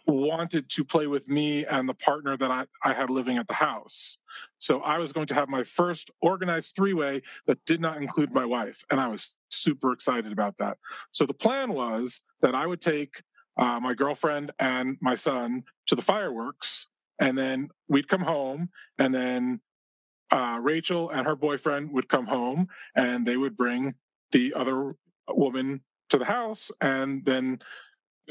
A: wanted to play with me and the partner that I had living at the house. So I was going to have my first organized 3-way that did not include my wife, and I was super excited about that. So the plan was that I would take my girlfriend and my son to the fireworks, and then we'd come home, and then Rachel and her boyfriend would come home, and they would bring the other woman to the house, and then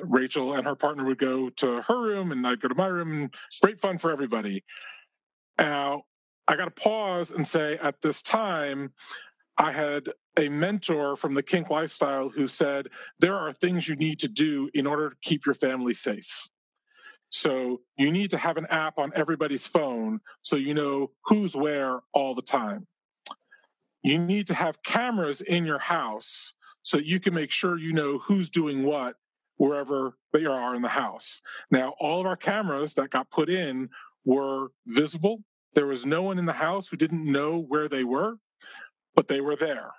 A: Rachel and her partner would go to her room, and I'd go to my room, and great fun for everybody. Now, I got to pause and say at this time, I had a mentor from the kink lifestyle who said, there are things you need to do in order to keep your family safe. So you need to have an app on everybody's phone so you know who's where all the time. You need to have cameras in your house so you can make sure you know who's doing what wherever they are in the house. Now, all of our cameras that got put in were visible. There was no one in the house who didn't know where they were, but they were there.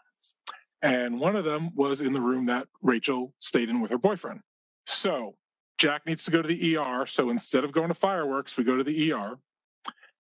A: And one of them was in the room that Rachel stayed in with her boyfriend. So Jack needs to go to the ER. So instead of going to fireworks, we go to the ER.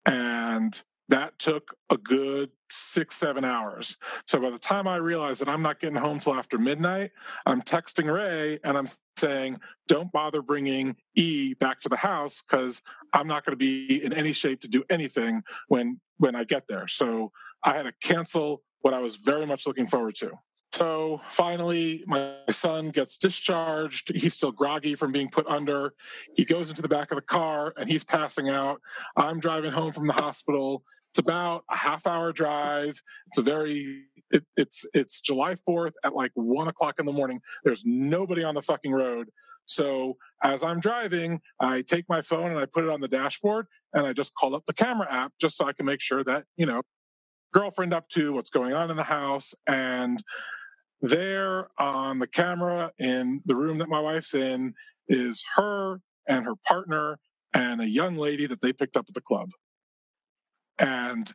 A: And that took a good 6-7 hours. So by the time I realized that I'm not getting home till after midnight, I'm texting Ray and I'm saying, don't bother bringing E back to the house because I'm not going to be in any shape to do anything when I get there. So I had to cancel what I was very much looking forward to. So finally, my son gets discharged. He's still groggy from being put under. He goes into the back of the car and he's passing out. I'm driving home from the hospital. It's about a half-hour drive. It's July 4th at like 1 o'clock in the morning. There's nobody on the fucking road. So as I'm driving, I take my phone and I put it on the dashboard and I just call up the camera app just so I can make sure that, girlfriend up to what's going on in the house. And there on the camera in the room that my wife's in is her and her partner and a young lady that they picked up at the club. And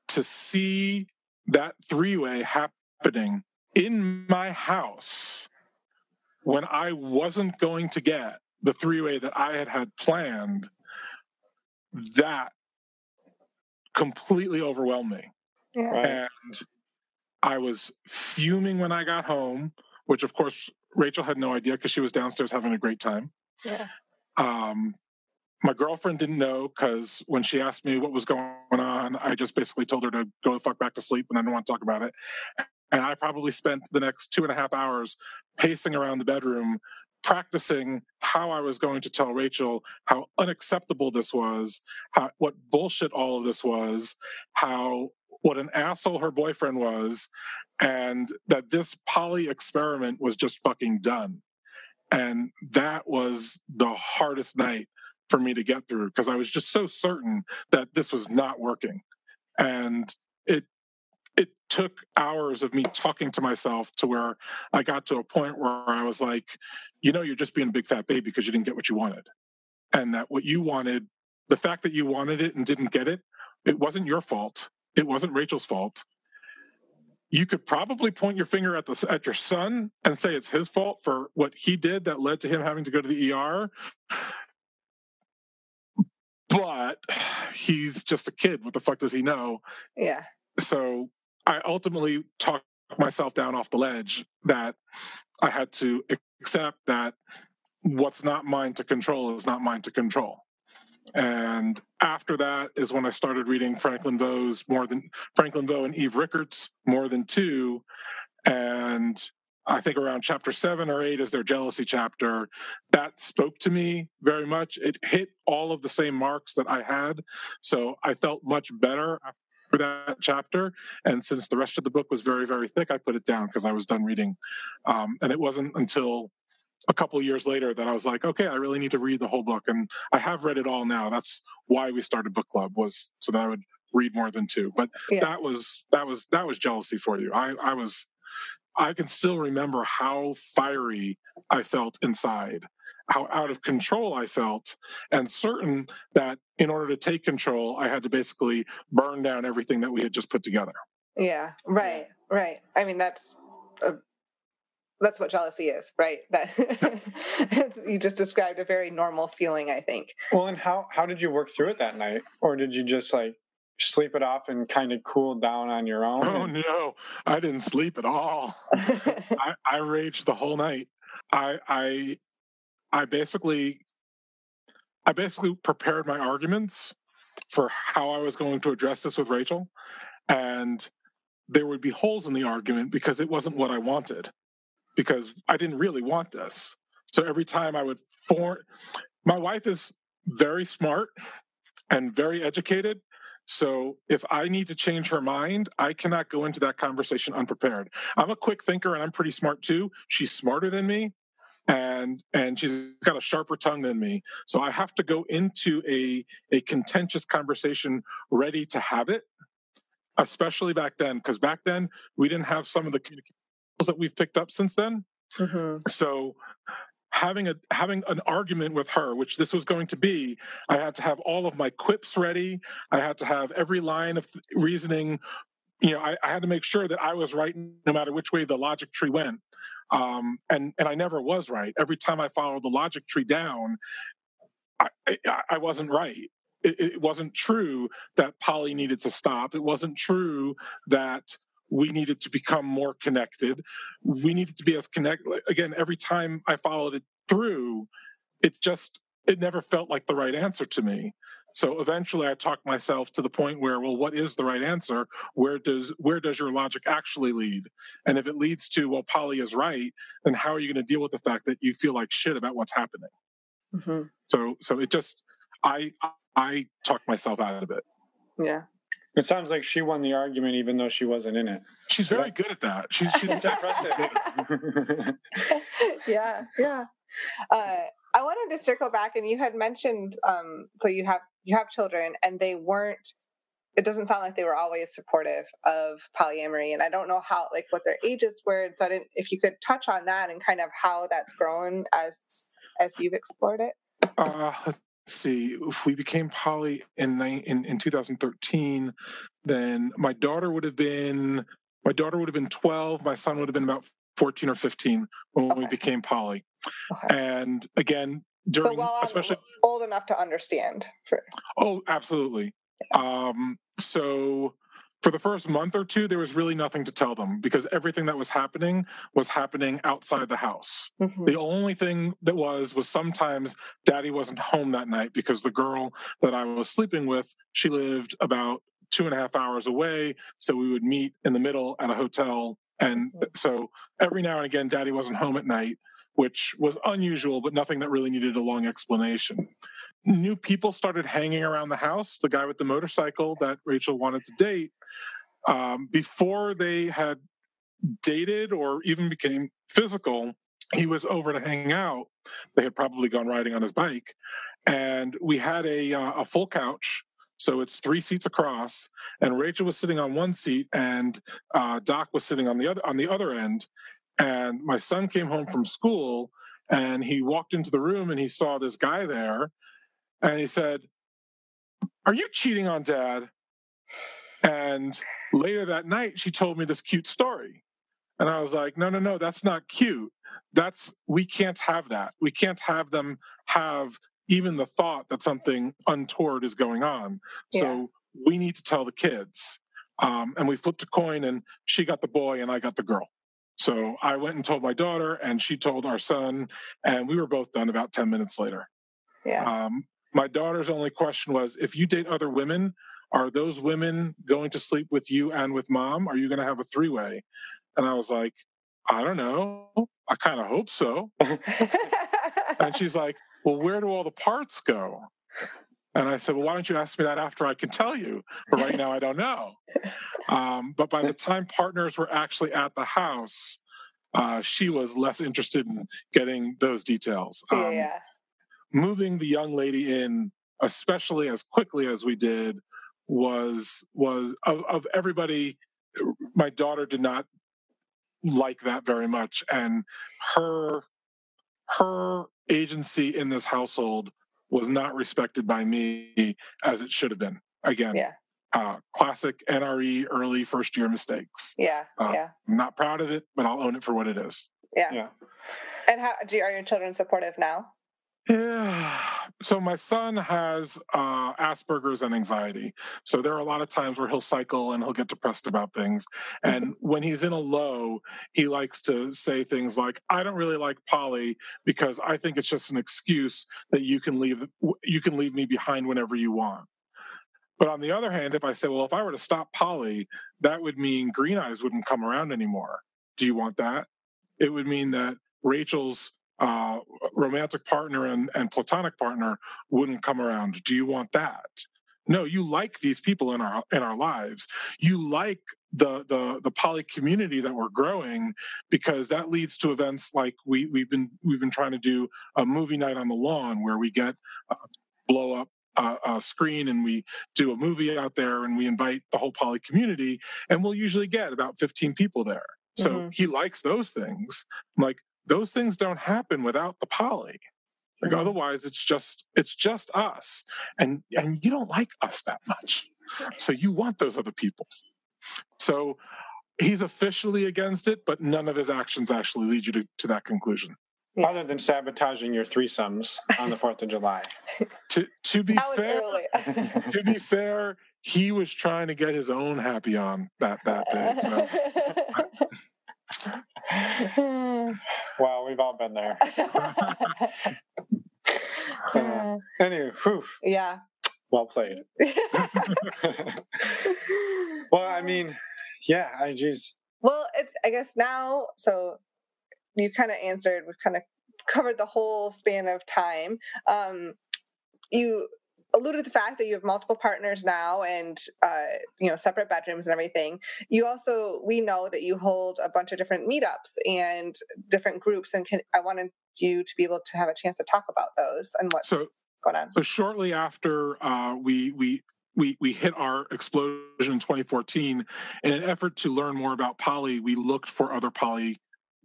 A: to see that 3-way happening in my house when I wasn't going to get the 3-way that I had planned, that completely overwhelmed me.
E: Yeah.
A: And I was fuming when I got home, which of course Rachel had no idea because she was downstairs having a great time.
E: Yeah.
A: My girlfriend didn't know because when she asked me what was going on, I just basically told her to go the fuck back to sleep and I didn't want to talk about it. And I probably spent the next 2.5 hours pacing around the bedroom, practicing how I was going to tell Rachel how unacceptable this was, what bullshit all of this was, what an asshole her boyfriend was, and that this poly experiment was just fucking done. And that was the hardest night for me to get through because I was just so certain that this was not working. And it took hours of me talking to myself to where I got to a point where I was like, you're just being a big fat baby because you didn't get what you wanted. And that what you wanted the fact that you wanted it and didn't get it, it wasn't your fault. It wasn't Rachel's fault. You could probably point your finger at your son and say it's his fault for what he did that led to him having to go to the ER. But he's just a kid. What the fuck does he know?
E: Yeah.
A: So I ultimately talked myself down off the ledge that I had to accept that what's not mine to control is not mine to control. And after that is when I started reading Franklin Veaux and Eve Rickards, More Than Two. And I think around chapter 7 or 8 is their jealousy chapter. That spoke to me very much. It hit all of the same marks that I had. So I felt much better after that chapter. And since the rest of the book was very, very thick, I put it down because I was done reading. And it wasn't until a couple of years later that I was like, okay, I really need to read the whole book. And I have read it all now. That's why we started book club, was so that I would read More Than Two. But that was jealousy for you. I can still remember how fiery I felt inside, how out of control I felt, and certain that in order to take control, I had to basically burn down everything that we had just put together.
E: Yeah, right. I mean, that's what jealousy is, right? That you just described a very normal feeling, I think.
C: Well, and how did you work through it that night? Or did you just sleep it off and kind of cool down on your own?
A: Oh, no, I didn't sleep at all. I raged the whole night. I basically prepared my arguments for how I was going to address this with Rachel. And there would be holes in the argument because it wasn't what I wanted, because I didn't really want this. So every time I would my wife is very smart and very educated. So if I need to change her mind, I cannot go into that conversation unprepared. I'm a quick thinker and I'm pretty smart too. She's smarter than me and she's got a sharper tongue than me. So I have to go into a contentious conversation ready to have it, especially back then, because back then we didn't have some of the communications that we've picked up since then. Mm-hmm. So having an argument with her, which this was going to be, I had to have all of my quips ready. I had to have every line of reasoning. I had to make sure that I was right no matter which way the logic tree went. And I never was right. Every time I followed the logic tree down, I wasn't right. It wasn't true that poly needed to stop. It wasn't true that we needed to become more connected. We needed to be as connected. Again, every time I followed it through, it never felt like the right answer to me. So eventually I talked myself to the point where, well, what is the right answer? Where does your logic actually lead? And if it leads to, well, poly is right, then how are you going to deal with the fact that you feel like shit about what's happening? Mm-hmm. So it just, I talked myself out of it.
E: Yeah.
C: It sounds like she won the argument even though she wasn't in it.
A: She's very good at that. She's
C: impressive.
E: Yeah. I wanted to circle back, and you had mentioned so you have children, and they weren't. It doesn't sound like they were always supportive of polyamory, and I don't know what their ages were. So if you could touch on that and kind of how that's grown as you've explored it.
A: Let's see. If we became poly in 2013, then my daughter would have been 12. My son would have been about 14 or 15 when we became poly. Okay. And again, especially
E: old enough to understand.
A: Oh, absolutely. So for the first month or two, there was really nothing to tell them because everything that was happening outside the house. Mm-hmm. The only thing that was sometimes Daddy wasn't home that night because the girl that I was sleeping with, she lived about 2.5 hours away. So we would meet in the middle at a hotel. And so every now and again, Daddy wasn't home at night, which was unusual, but nothing that really needed a long explanation. New people started hanging around the house. The guy with the motorcycle that Rachel wanted to date, before they had dated or even became physical, he was over to hang out. They had probably gone riding on his bike. And we had a full couch. So it's 3 seats across, and Rachel was sitting on one seat, and Doc was sitting on the other end. And my son came home from school, and he walked into the room, and he saw this guy there, and he said, are you cheating on Dad? And later that night, she told me this cute story. And I was like, no, that's not cute. We can't have that. We can't have them have even the thought that something untoward is going on. Yeah. So we need to tell the kids. And we flipped a coin, and she got the boy and I got the girl. So I went and told my daughter, and she told our son, and we were both done about 10 minutes later.
E: Yeah.
A: My daughter's only question was, if you date other women, are those women going to sleep with you and with Mom? Are you going to have a three-way? And I was like, I don't know. I kind of hope so. And she's like, well, where do all the parts go? And I said, well, why don't you ask me that after I can tell you? But right now, I don't know. But by the time partners were actually at the house, she was less interested in getting those details. Moving the young lady in, especially as quickly as we did, was of everybody, my daughter did not like that very much. And her agency in this household was not respected by me as it should have been. Again, classic NRE early first year mistakes. I'm not proud of it, but I'll own it for what it is.
E: Yeah. And are your children supportive now?
A: Yeah. So my son has Asperger's and anxiety. So there are a lot of times where he'll cycle and he'll get depressed about things. And when he's in a low, he likes to say things like, I don't really like poly because I think it's just an excuse that you can leave me behind whenever you want. But on the other hand, if I say, well, if I were to stop poly, that would mean Green Eyes wouldn't come around anymore. Do you want that? It would mean that Rachel's romantic partner and platonic partner wouldn't come around. Do you want that? No, you like these people in our lives. You like the poly community that we're growing, because that leads to events like we've been trying to do a movie night on the lawn where we get blow up a screen and we do a movie out there and we invite the whole poly community, and we'll usually get about 15 people there. So he likes those things. I'm like, those things don't happen without the poly. Like otherwise, it's just us, and you don't like us that much, so you want those other people. So he's officially against it, but none of his actions actually lead you to that conclusion.
C: Other than sabotaging your threesomes on the 4th of July.
A: To be fair, he was trying to get his own happy on that day. So.
C: Well, we've all been there. Anyway, whew.
E: Yeah.
C: Well played. Well, I mean, geez.
E: Well, I guess now, so you kind of answered, we've kind of covered the whole span of time. You alluded to the fact that you have multiple partners now and, separate bedrooms and everything. You also, we know that you hold a bunch of different meetups and different groups, and I wanted you to be able to have a chance to talk about those and what's going on.
A: So shortly after we hit our explosion in 2014, in an effort to learn more about poly, we looked for other poly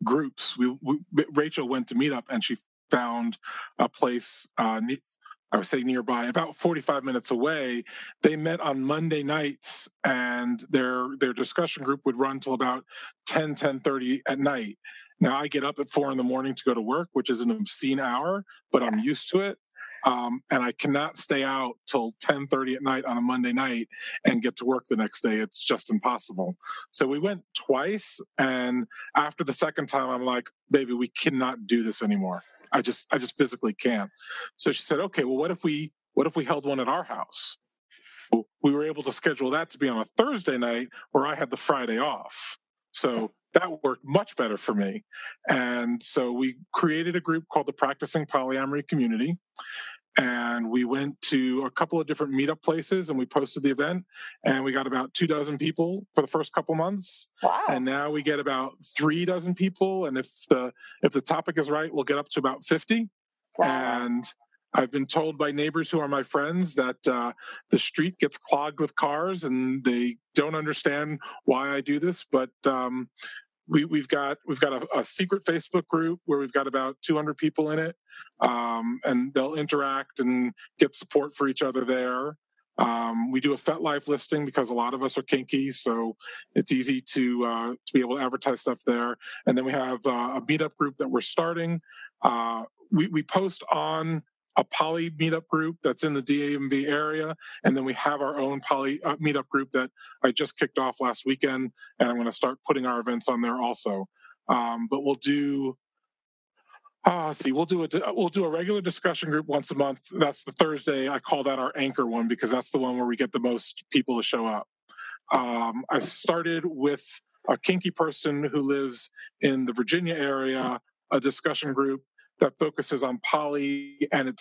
A: groups. Rachel went to Meetup and she found a place, I would say nearby, about 45 minutes away. They met on Monday nights, and their discussion group would run till about 10:30 at night. Now, I get up at 4 a.m. to go to work, which is an obscene hour, but I'm used to it. And I cannot stay out till 10:30 at night on a Monday night and get to work the next day. It's just impossible. So we went twice, and after the second time, I'm like, baby, we cannot do this anymore. I just physically can't. So she said, okay, well, what if we held one at our house? We were able to schedule that to be on a Thursday night where I had the Friday off. So that worked much better for me. And so we created a group called the Practicing Polyamory Community. And we went to a couple of different meetup places and we posted the event, and we got about 24 people for the first couple months.
E: Wow.
A: And now we get about 36 people. And if the topic is right, we'll get up to about 50. Wow. And I've been told by neighbors who are my friends that the street gets clogged with cars and they don't understand why I do this. But we've got a secret Facebook group where we've got about 200 people in it, and they'll interact and get support for each other there. We do a FetLife listing because a lot of us are kinky, so it's easy to be able to advertise stuff there. And then we have a meetup group that we're starting. We post on a poly meetup group that's in the DMV area, and then we have our own poly meetup group that I just kicked off last weekend, and I'm going to start putting our events on there also. But we'll do. Let's see. We'll do a regular discussion group once a month. That's the Thursday. I call that our anchor one because that's the one where we get the most people to show up. I started with a kinky person who lives in the Virginia area, a discussion group that focuses on poly and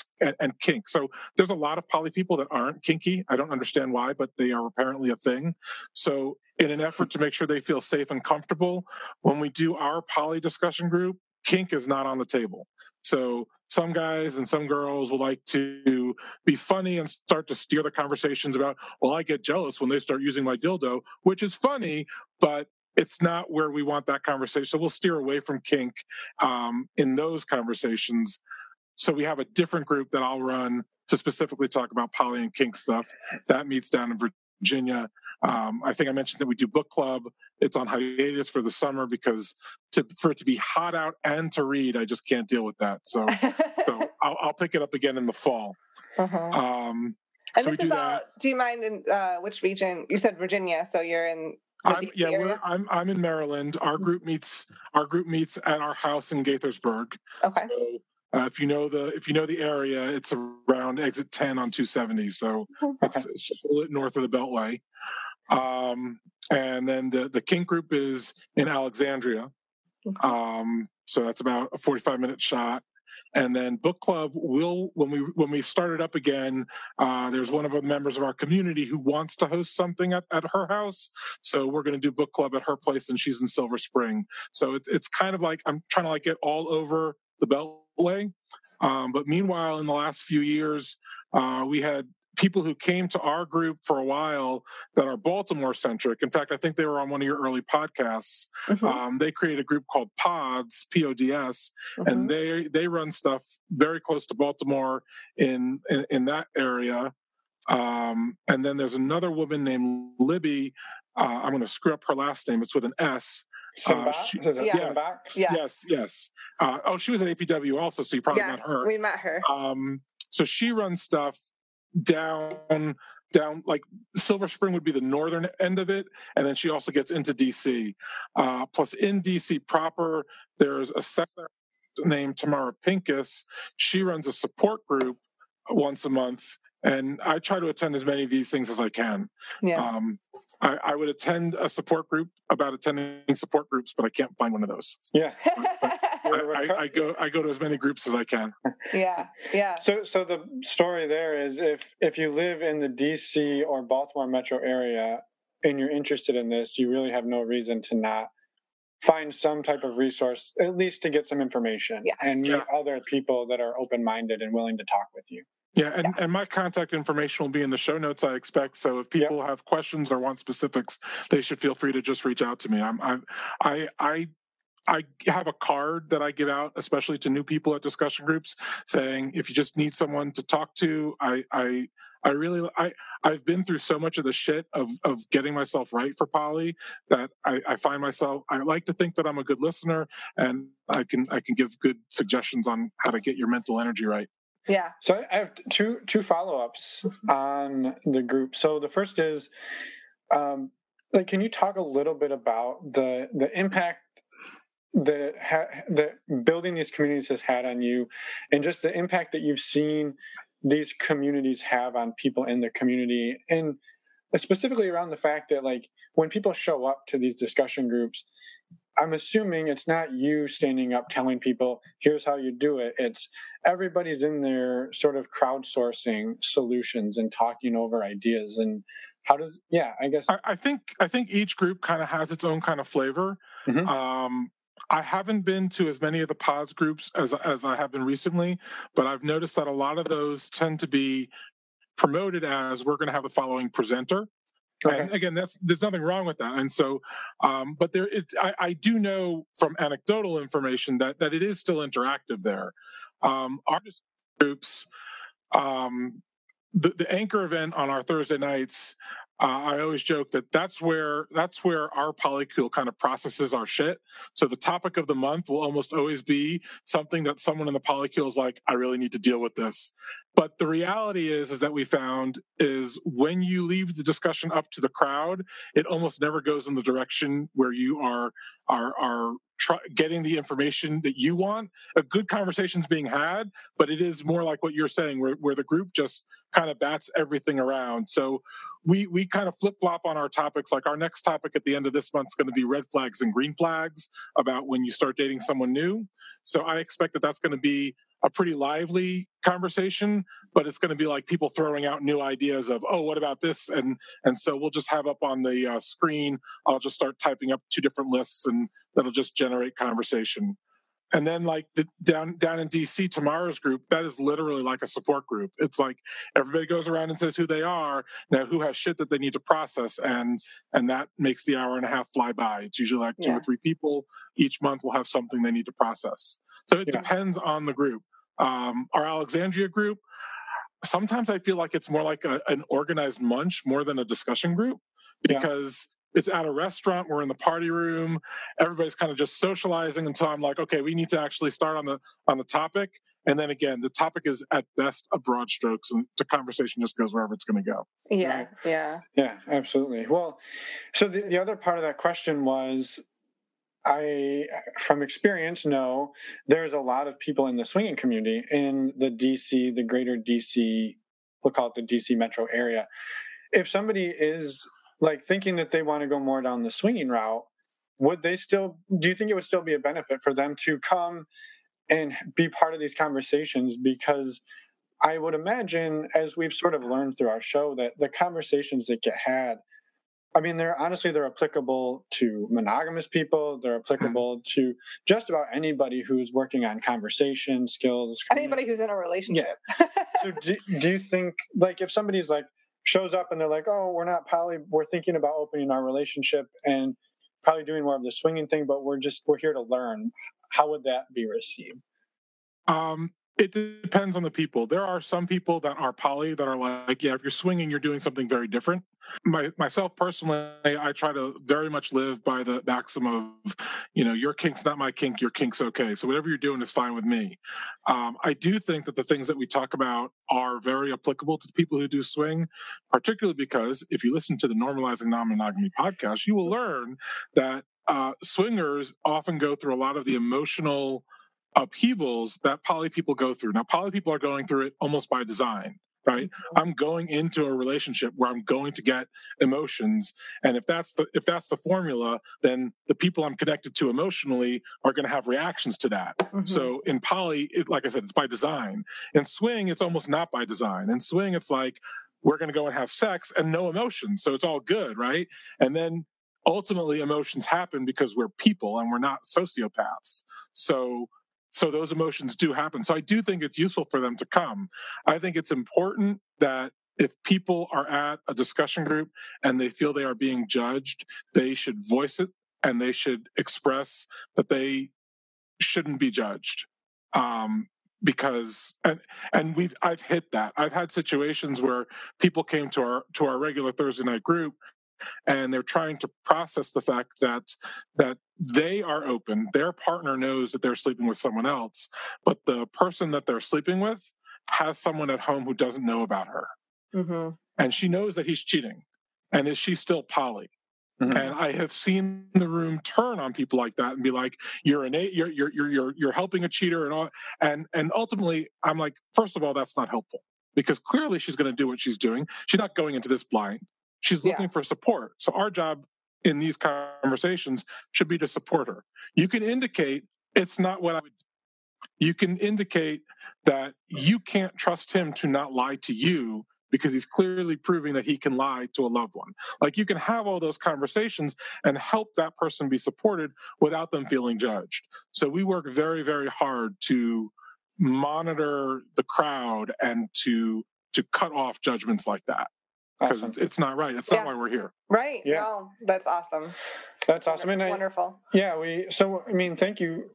A: kink. So there's a lot of poly people that aren't kinky. I don't understand why, but they are apparently a thing. So in an effort to make sure they feel safe and comfortable, when we do our poly discussion group, kink is not on the table. So some guys and some girls will like to be funny and start to steer the conversations about, well, I get jealous when they start using my dildo, which is funny, but it's not where we want that conversation. So we'll steer away from kink in those conversations. So we have a different group that I'll run to specifically talk about poly and kink stuff. That meets down in Virginia. I think I mentioned that we do book club. It's on hiatus for the summer because for it to be hot out and to read, I just can't deal with that. So I'll pick it up again in the fall.
E: Uh-huh. And so this is all. Do you mind in which region? You said Virginia, so you're in.
A: I'm in Maryland. Our group meets at our house in Gaithersburg.
E: Okay.
A: So if you know the area, it's around exit 10 on 270. So it's just a little bit north of the Beltway. And then the kink group is in Alexandria. Okay. So that's about a 45-minute shot. And then book club when we start it up again, there's one of the members of our community who wants to host something at her house. So we're going to do book club at her place, and she's in Silver Spring. So it's kind of like I'm trying to get all over the Beltway. But meanwhile, in the last few years, we had people who came to our group for a while that are Baltimore centric. In fact, I think they were on one of your early podcasts. Mm-hmm. They created a group called Pods, PODS, mm-hmm. and they run stuff very close to Baltimore in that area. And then there's another woman named Libby. I'm going to screw up her last name. It's with an S. Yes. She was at APW also, so you probably met her.
E: We met her.
A: So she runs stuff down like Silver Spring would be the northern end of it, and then she also gets into DC. Plus in DC proper, there's a secretary named Tamara Pincus. She runs a support group once a month, and I try to attend as many of these things as I can. Yeah. I would attend a support group about attending support groups, but I can't find one of those.
C: Yeah.
A: I go to as many groups as I can.
E: Yeah.
C: So the story there is if you live in the DC or Baltimore metro area and you're interested in this, you really have no reason to not find some type of resource, at least to get some information and meet other people that are open-minded and willing to talk with you.
A: Yeah, and my contact information will be in the show notes, I expect. So if people have questions or want specifics, they should feel free to just reach out to me. I have a card that I give out, especially to new people at discussion groups, saying if you just need someone to talk to, I've been through so much of the shit of getting myself right for poly that I find myself, I like to think that I'm a good listener and I can give good suggestions on how to get your mental energy right.
E: Yeah.
C: So I have two follow-ups on the group. So the first is, can you talk a little bit about the impact that building these communities has had on you, and just the impact that you've seen these communities have on people in the community, and specifically around the fact that when people show up to these discussion groups, I'm assuming it's not you standing up telling people, here's how you do it. It's everybody's in there sort of crowdsourcing solutions and talking over ideas. And how does, I guess.
A: I think each group kind of has its own kind of flavor. Mm-hmm. I haven't been to as many of the pods groups as I have been recently, but I've noticed that a lot of those tend to be promoted as we're going to have the following presenter. Okay. And again, there's nothing wrong with that. And so, but I do know from anecdotal information that it is still interactive there. Artist groups, the anchor event on our Thursday nights, I always joke that's where our polycule kind of processes our shit. So the topic of the month will almost always be something that someone in the polycule is like, I really need to deal with this. But the reality is that we found is when you leave the discussion up to the crowd, it almost never goes in the direction where you are getting the information that you want. A good conversation's being had, but it is more like what you're saying, where the group just kind of bats everything around. So we kind of flip-flop on our topics. Like our next topic at the end of this month is going to be red flags and green flags about when you start dating someone new. So I expect that that's going to be a pretty lively conversation, but it's going to be like people throwing out new ideas of, oh, what about this? And so we'll just have up on the screen, I'll just start typing up 2 different lists, and that'll just generate conversation. And then like down in DC, tomorrow's group, that is literally like a support group. It's like everybody goes around and says who they are, now who has shit that they need to process, and that makes the hour and a half fly by. It's usually like 2 or 3 people each month will have something they need to process. So it depends on the group. Our Alexandria group, sometimes I feel like it's more like an organized munch more than a discussion group, because it's at a restaurant, we're in the party room, everybody's kind of just socializing until I'm like, okay, we need to actually start on the topic. And then again, the topic is at best a broad strokes, and the conversation just goes wherever it's going to go.
E: Yeah,
C: right. Yeah, absolutely. Well, so the other part of that question was, I, from experience, know there's a lot of people in the swinging community in the greater DC, we'll call it the DC metro area. If somebody is like thinking that they want to go more down the swinging route, do you think it would still be a benefit for them to come and be part of these conversations? Because I would imagine, as we've sort of learned through our show, that the conversations that get had, I mean, they're applicable to monogamous people. They're applicable to just about anybody who's working on conversation skills.
E: Anybody who's in a relationship.
C: Yeah. So do you think, like, if somebody's like shows up and they're like, oh, we're not poly, we're thinking about opening our relationship and probably doing more of the swinging thing, but we're here to learn, how would that be received?
A: It depends on the people. There are some people that are poly that are like, yeah, if you're swinging, you're doing something very different. Myself personally, I try to very much live by the maxim of, your kink's not my kink, your kink's okay. So whatever you're doing is fine with me. I do think that the things that we talk about are very applicable to the people who do swing, particularly because if you listen to the Normalizing Non-Monogamy podcast, you will learn that swingers often go through a lot of the emotional upheavals that poly people go through. Now, poly people are going through it almost by design, right? I'm going into a relationship where I'm going to get emotions, and if that's the formula, then the people I'm connected to emotionally are going to have reactions to that. Mm-hmm. So in poly, like I said, it's by design. In swing, it's almost not by design. In swing, it's like we're going to go and have sex and no emotions, so it's all good, right? And then ultimately, emotions happen because we're people and we're not sociopaths. So those emotions do happen. So I do think it's useful for them to come. I think it's important that if people are at a discussion group and they feel they are being judged, they should voice it and they should express that they shouldn't be judged. Because I've hit that. I've had situations where people came to our regular Thursday night group, and they're trying to process the fact that they are open. Their partner knows that they're sleeping with someone else, but the person that they're sleeping with has someone at home who doesn't know about her. Mm-hmm. And she knows that he's cheating. And is she still poly? Mm-hmm. And I have seen the room turn on people like that and be like, you're helping a cheater and all. And ultimately, I'm like, first of all, that's not helpful, because clearly she's going to do what she's doing. She's not going into this blind. She's looking for support. So our job in these conversations should be to support her. You can indicate it's not what I would do. You can indicate that you can't trust him to not lie to you because he's clearly proving that he can lie to a loved one. Like, you can have all those conversations and help that person be supported without them feeling judged. So we work very, very hard to monitor the crowd and to cut off judgments like that. Because it's not right. It's not why we're here.
E: Right. Yeah. No, that's awesome.
C: That's awesome.
E: Wonderful.
C: Thank you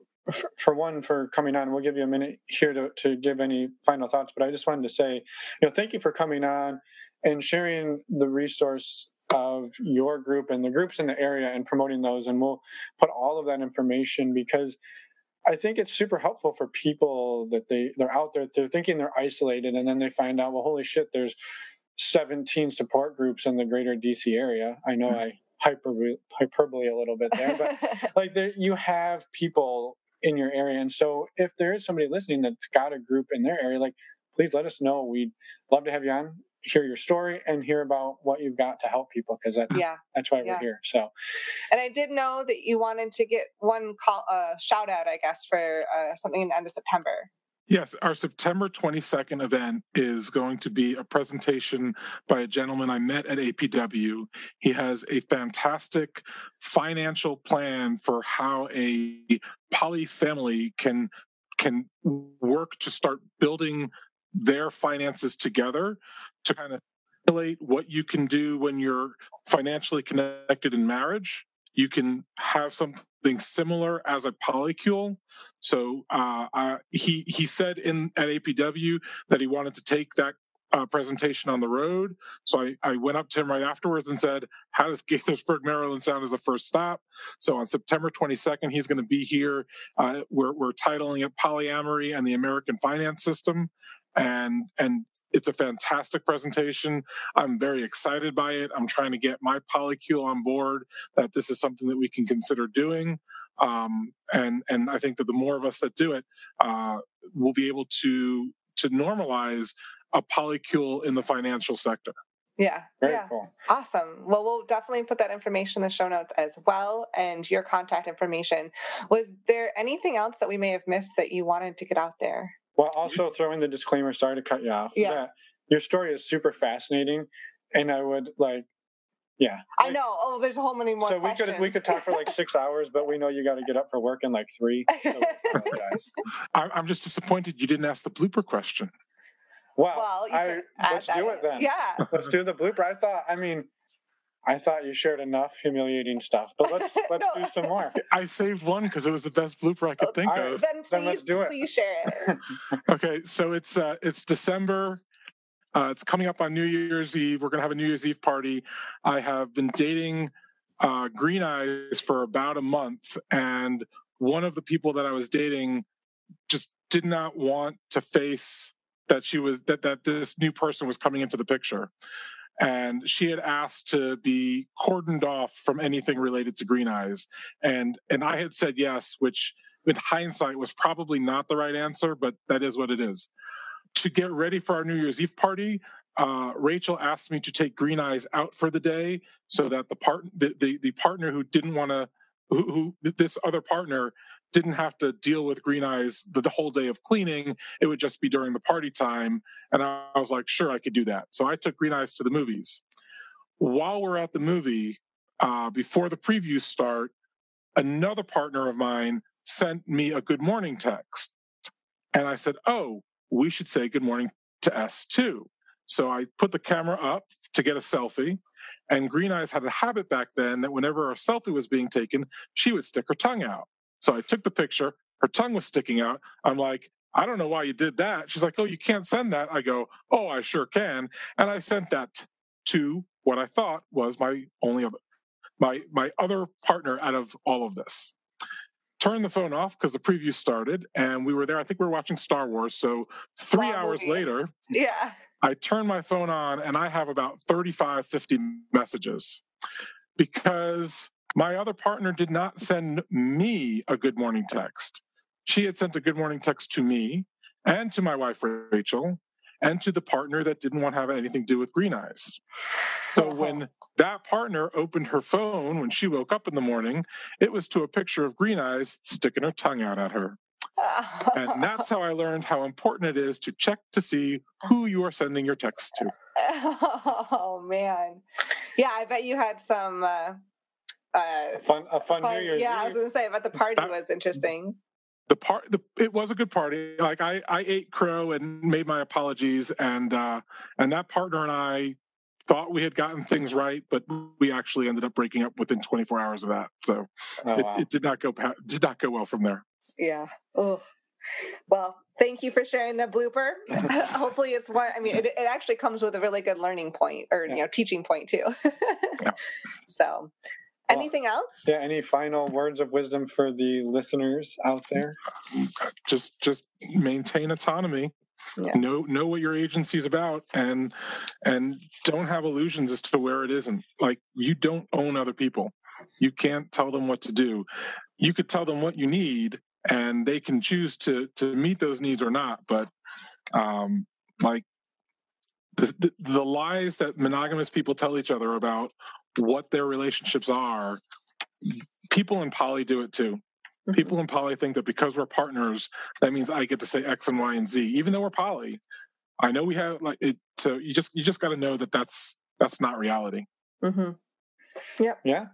C: for one, for coming on. We'll give you a minute here to give any final thoughts, but I just wanted to say, thank you for coming on and sharing the resource of your group and the groups in the area and promoting those. And we'll put all of that information, because I think it's super helpful for people that they're out there, they're thinking they're isolated, and then they find out, well, holy shit, there's 17 support groups in the greater DC area. I know I hyperbole a little bit there, but you have people in your area. And so if there is somebody listening that's got a group in their area, please let us know. We'd love to have you on, hear your story, and hear about what you've got to help people, because that's why we're here. So,
E: and I did know that you wanted to get one shout out, I guess, for something in the end of September.
A: Yes, our September 22nd event is going to be a presentation by a gentleman I met at APW. He has a fantastic financial plan for how a poly family can work to start building their finances together, to kind of simulate what you can do when you're financially connected in marriage. You can have something similar as a polycule. So he said at APW that he wanted to take that presentation on the road. So I went up to him right afterwards and said, how does Gaithersburg, Maryland sound as a first stop? So on September 22nd, he's going to be here. We're titling it Polyamory and the American Finance System. And it's a fantastic presentation. I'm very excited by it. I'm trying to get my polycule on board that this is something that we can consider doing. And I think that the more of us that do it, we'll be able to normalize a polycule in the financial sector.
E: Yeah.
C: Very cool.
E: Awesome. Well, we'll definitely put that information in the show notes as well, and your contact information. Was there anything else that we may have missed that you wanted to get out there?
C: Well, also throwing the disclaimer, sorry to cut you off.
E: Yeah.
C: Your story is super fascinating, and I would I know.
E: Oh, there's a whole many more questions.
C: So we could talk for 6 hours, but we know you got to get up for work in 3. So
A: I'm just disappointed you didn't ask the blooper question.
C: Well, let's do it then.
E: Yeah.
C: Let's do the blooper. I thought you shared enough humiliating stuff, but let's do some more.
A: I saved one because it was the best blooper I could think of.
E: Then
C: let's do it.
E: Please share it.
A: Okay, so it's December. It's coming up on New Year's Eve. We're going to have a New Year's Eve party. I have been dating Green Eyes for about a month, and one of the people that I was dating just did not want to face that that this new person was coming into the picture. And she had asked to be cordoned off from anything related to Green Eyes. And I had said yes, which in hindsight was probably not the right answer, but that is what it is. To get ready for our New Year's Eve party, Rachel asked me to take Green Eyes out for the day so that the partner who didn't want to, who this other partner didn't have to deal with Green Eyes the whole day of cleaning. It would just be during the party time. And I was like, sure, I could do that. So I took Green Eyes to the movies. While we're at the movie, before the previews start, another partner of mine sent me a good morning text. And I said, oh, we should say good morning to S too. So I put the camera up to get a selfie. And Green Eyes had a habit back then that whenever a selfie was being taken, she would stick her tongue out. So I took the picture, her tongue was sticking out. I'm like, I don't know why you did that. She's like, oh, you can't send that. I go, oh, I sure can. And I sent that to what I thought was my other partner out of all of this. Turned the phone off because the preview started and we were there. I think we were watching Star Wars. So 3 hours later, I turned my phone on and I have about 35, 50 messages because my other partner did not send me a good morning text. She had sent a good morning text to me and to my wife, Rachel, and to the partner that didn't want to have anything to do with Green Eyes. So when that partner opened her phone, when she woke up in the morning, it was to a picture of Green Eyes sticking her tongue out at her. And that's how I learned how important it is to check to see who you are sending your texts to.
E: Oh, man. Yeah, I bet you had some...
C: a fun New Year's Eve.
E: I was going to say, but the party was interesting.
A: It was a good party. Like I ate crow and made my apologies, and that partner and I thought we had gotten things right, but we actually ended up breaking up within 24 hours of that. So it did not go well from there.
E: Yeah. Oh. Well, thank you for sharing the blooper. Hopefully it's one, I mean, it actually comes with a really good learning point or, teaching point too. So anything else?
C: Yeah. Any final words of wisdom for the listeners out there?
A: Just maintain autonomy. Yeah. Know what your agency's about, and don't have illusions as to where it isn't. Like, you don't own other people. You can't tell them what to do. You could tell them what you need, and they can choose to meet those needs or not. But like the lies that monogamous people tell each other about what their relationships are, people in poly do it too. Mm-hmm. People in poly think that because we're partners, that means I get to say X and Y and Z, even though we're poly. I know we have like it. So you just got to know that that's not reality.
E: Mm-hmm. Yep.
C: Yeah.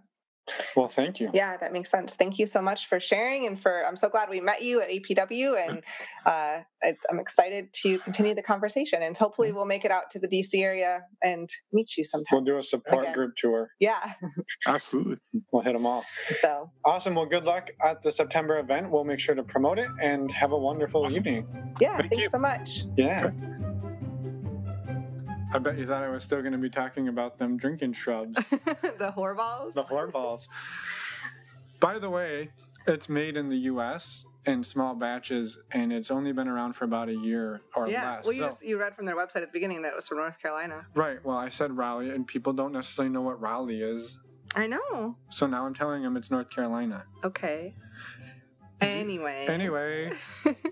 C: Well, thank you.
E: Yeah, that makes sense. Thank you so much for sharing, and I'm so glad we met you at APW, and I'm excited to continue the conversation, and hopefully we'll make it out to the DC area and meet you sometime.
C: We'll do a support group tour.
E: Yeah.
A: Absolutely.
C: We'll hit them all.
E: So
C: awesome. Well, good luck at the September event. We'll make sure to promote it, and have a wonderful evening.
E: Yeah, thanks so much.
C: Yeah. I bet you thought I was still going to be talking about them drinking shrubs.
E: The whoreballs?
C: The whoreballs. By the way, it's made in the U.S. in small batches, and it's only been around for about a year or less.
E: Well, you read from their website at the beginning that it was from North Carolina.
C: Right. Well, I said Raleigh, and people don't necessarily know what Raleigh is.
E: I know.
C: So now I'm telling them it's North Carolina.
E: Okay. Anyway,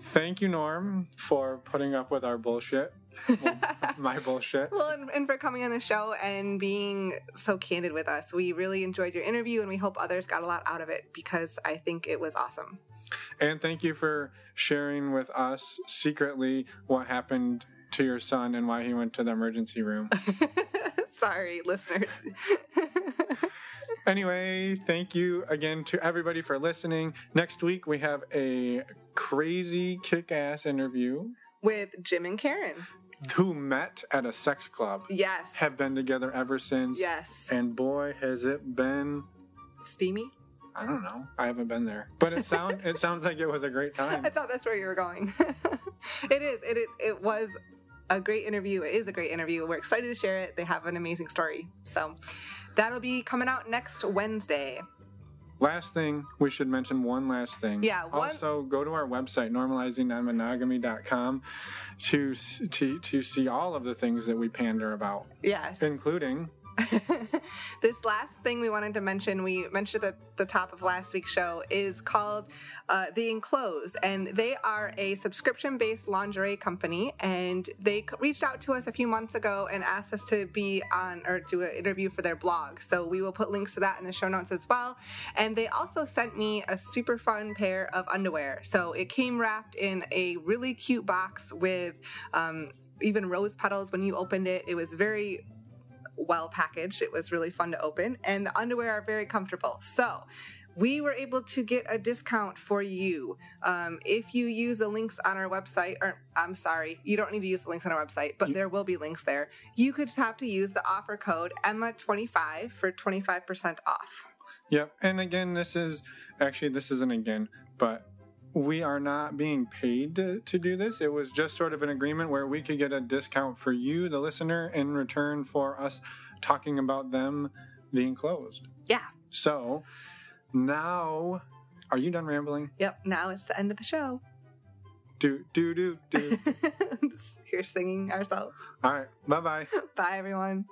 C: thank you, Norm, for putting up with our bullshit. Well, my bullshit.
E: Well, and for coming on the show and being so candid with us. We really enjoyed your interview, and we hope others got a lot out of it, because I think it was awesome.
C: And thank you for sharing with us secretly what happened to your son and why he went to the emergency room.
E: Sorry, listeners.
C: Anyway, thank you again to everybody for listening. Next week, we have a crazy kick-ass interview
E: with Jim and Karen,
C: who met at a sex club.
E: Yes.
C: Have been together ever since.
E: Yes.
C: And boy, has it been
E: steamy.
C: I don't know. I haven't been there, but it sounds like it was a great time.
E: I thought that's where you were going. It is. It was a great interview. It is a great interview. We're excited to share it. They have an amazing story. So that'll be coming out next Wednesday.
C: Last thing, we should mention one last thing.
E: Yeah.
C: Also, go to our website, normalizingnonmonogamy.com, to see all of the things that we pander about.
E: Yes.
C: Including...
E: This last thing we wanted to mention, we mentioned at the top of last week's show, is called The Enclosed, and they are a subscription-based lingerie company, and they reached out to us a few months ago and asked us to be on or do an interview for their blog, so we will put links to that in the show notes as well. And they also sent me a super fun pair of underwear, so it came wrapped in a really cute box with even rose petals. When you opened it, it was very well packaged. It was really fun to open, and the underwear are very comfortable. So we were able to get a discount for you if you use the links on our website. Or I'm sorry, you don't need to use the links on our website, but there will be links there. You could just have to use the offer code EMMA25 for 25% off.
C: Yep. And again, this isn't again, but we are not being paid to do this. It was just sort of an agreement where we could get a discount for you, the listener, in return for us talking about them, The Enclosed.
E: Yeah.
C: So now, are you done rambling?
E: Yep. Now it's the end of the show.
C: Do.
E: Here's singing ourselves.
C: All right. Bye-bye.
E: Bye, everyone.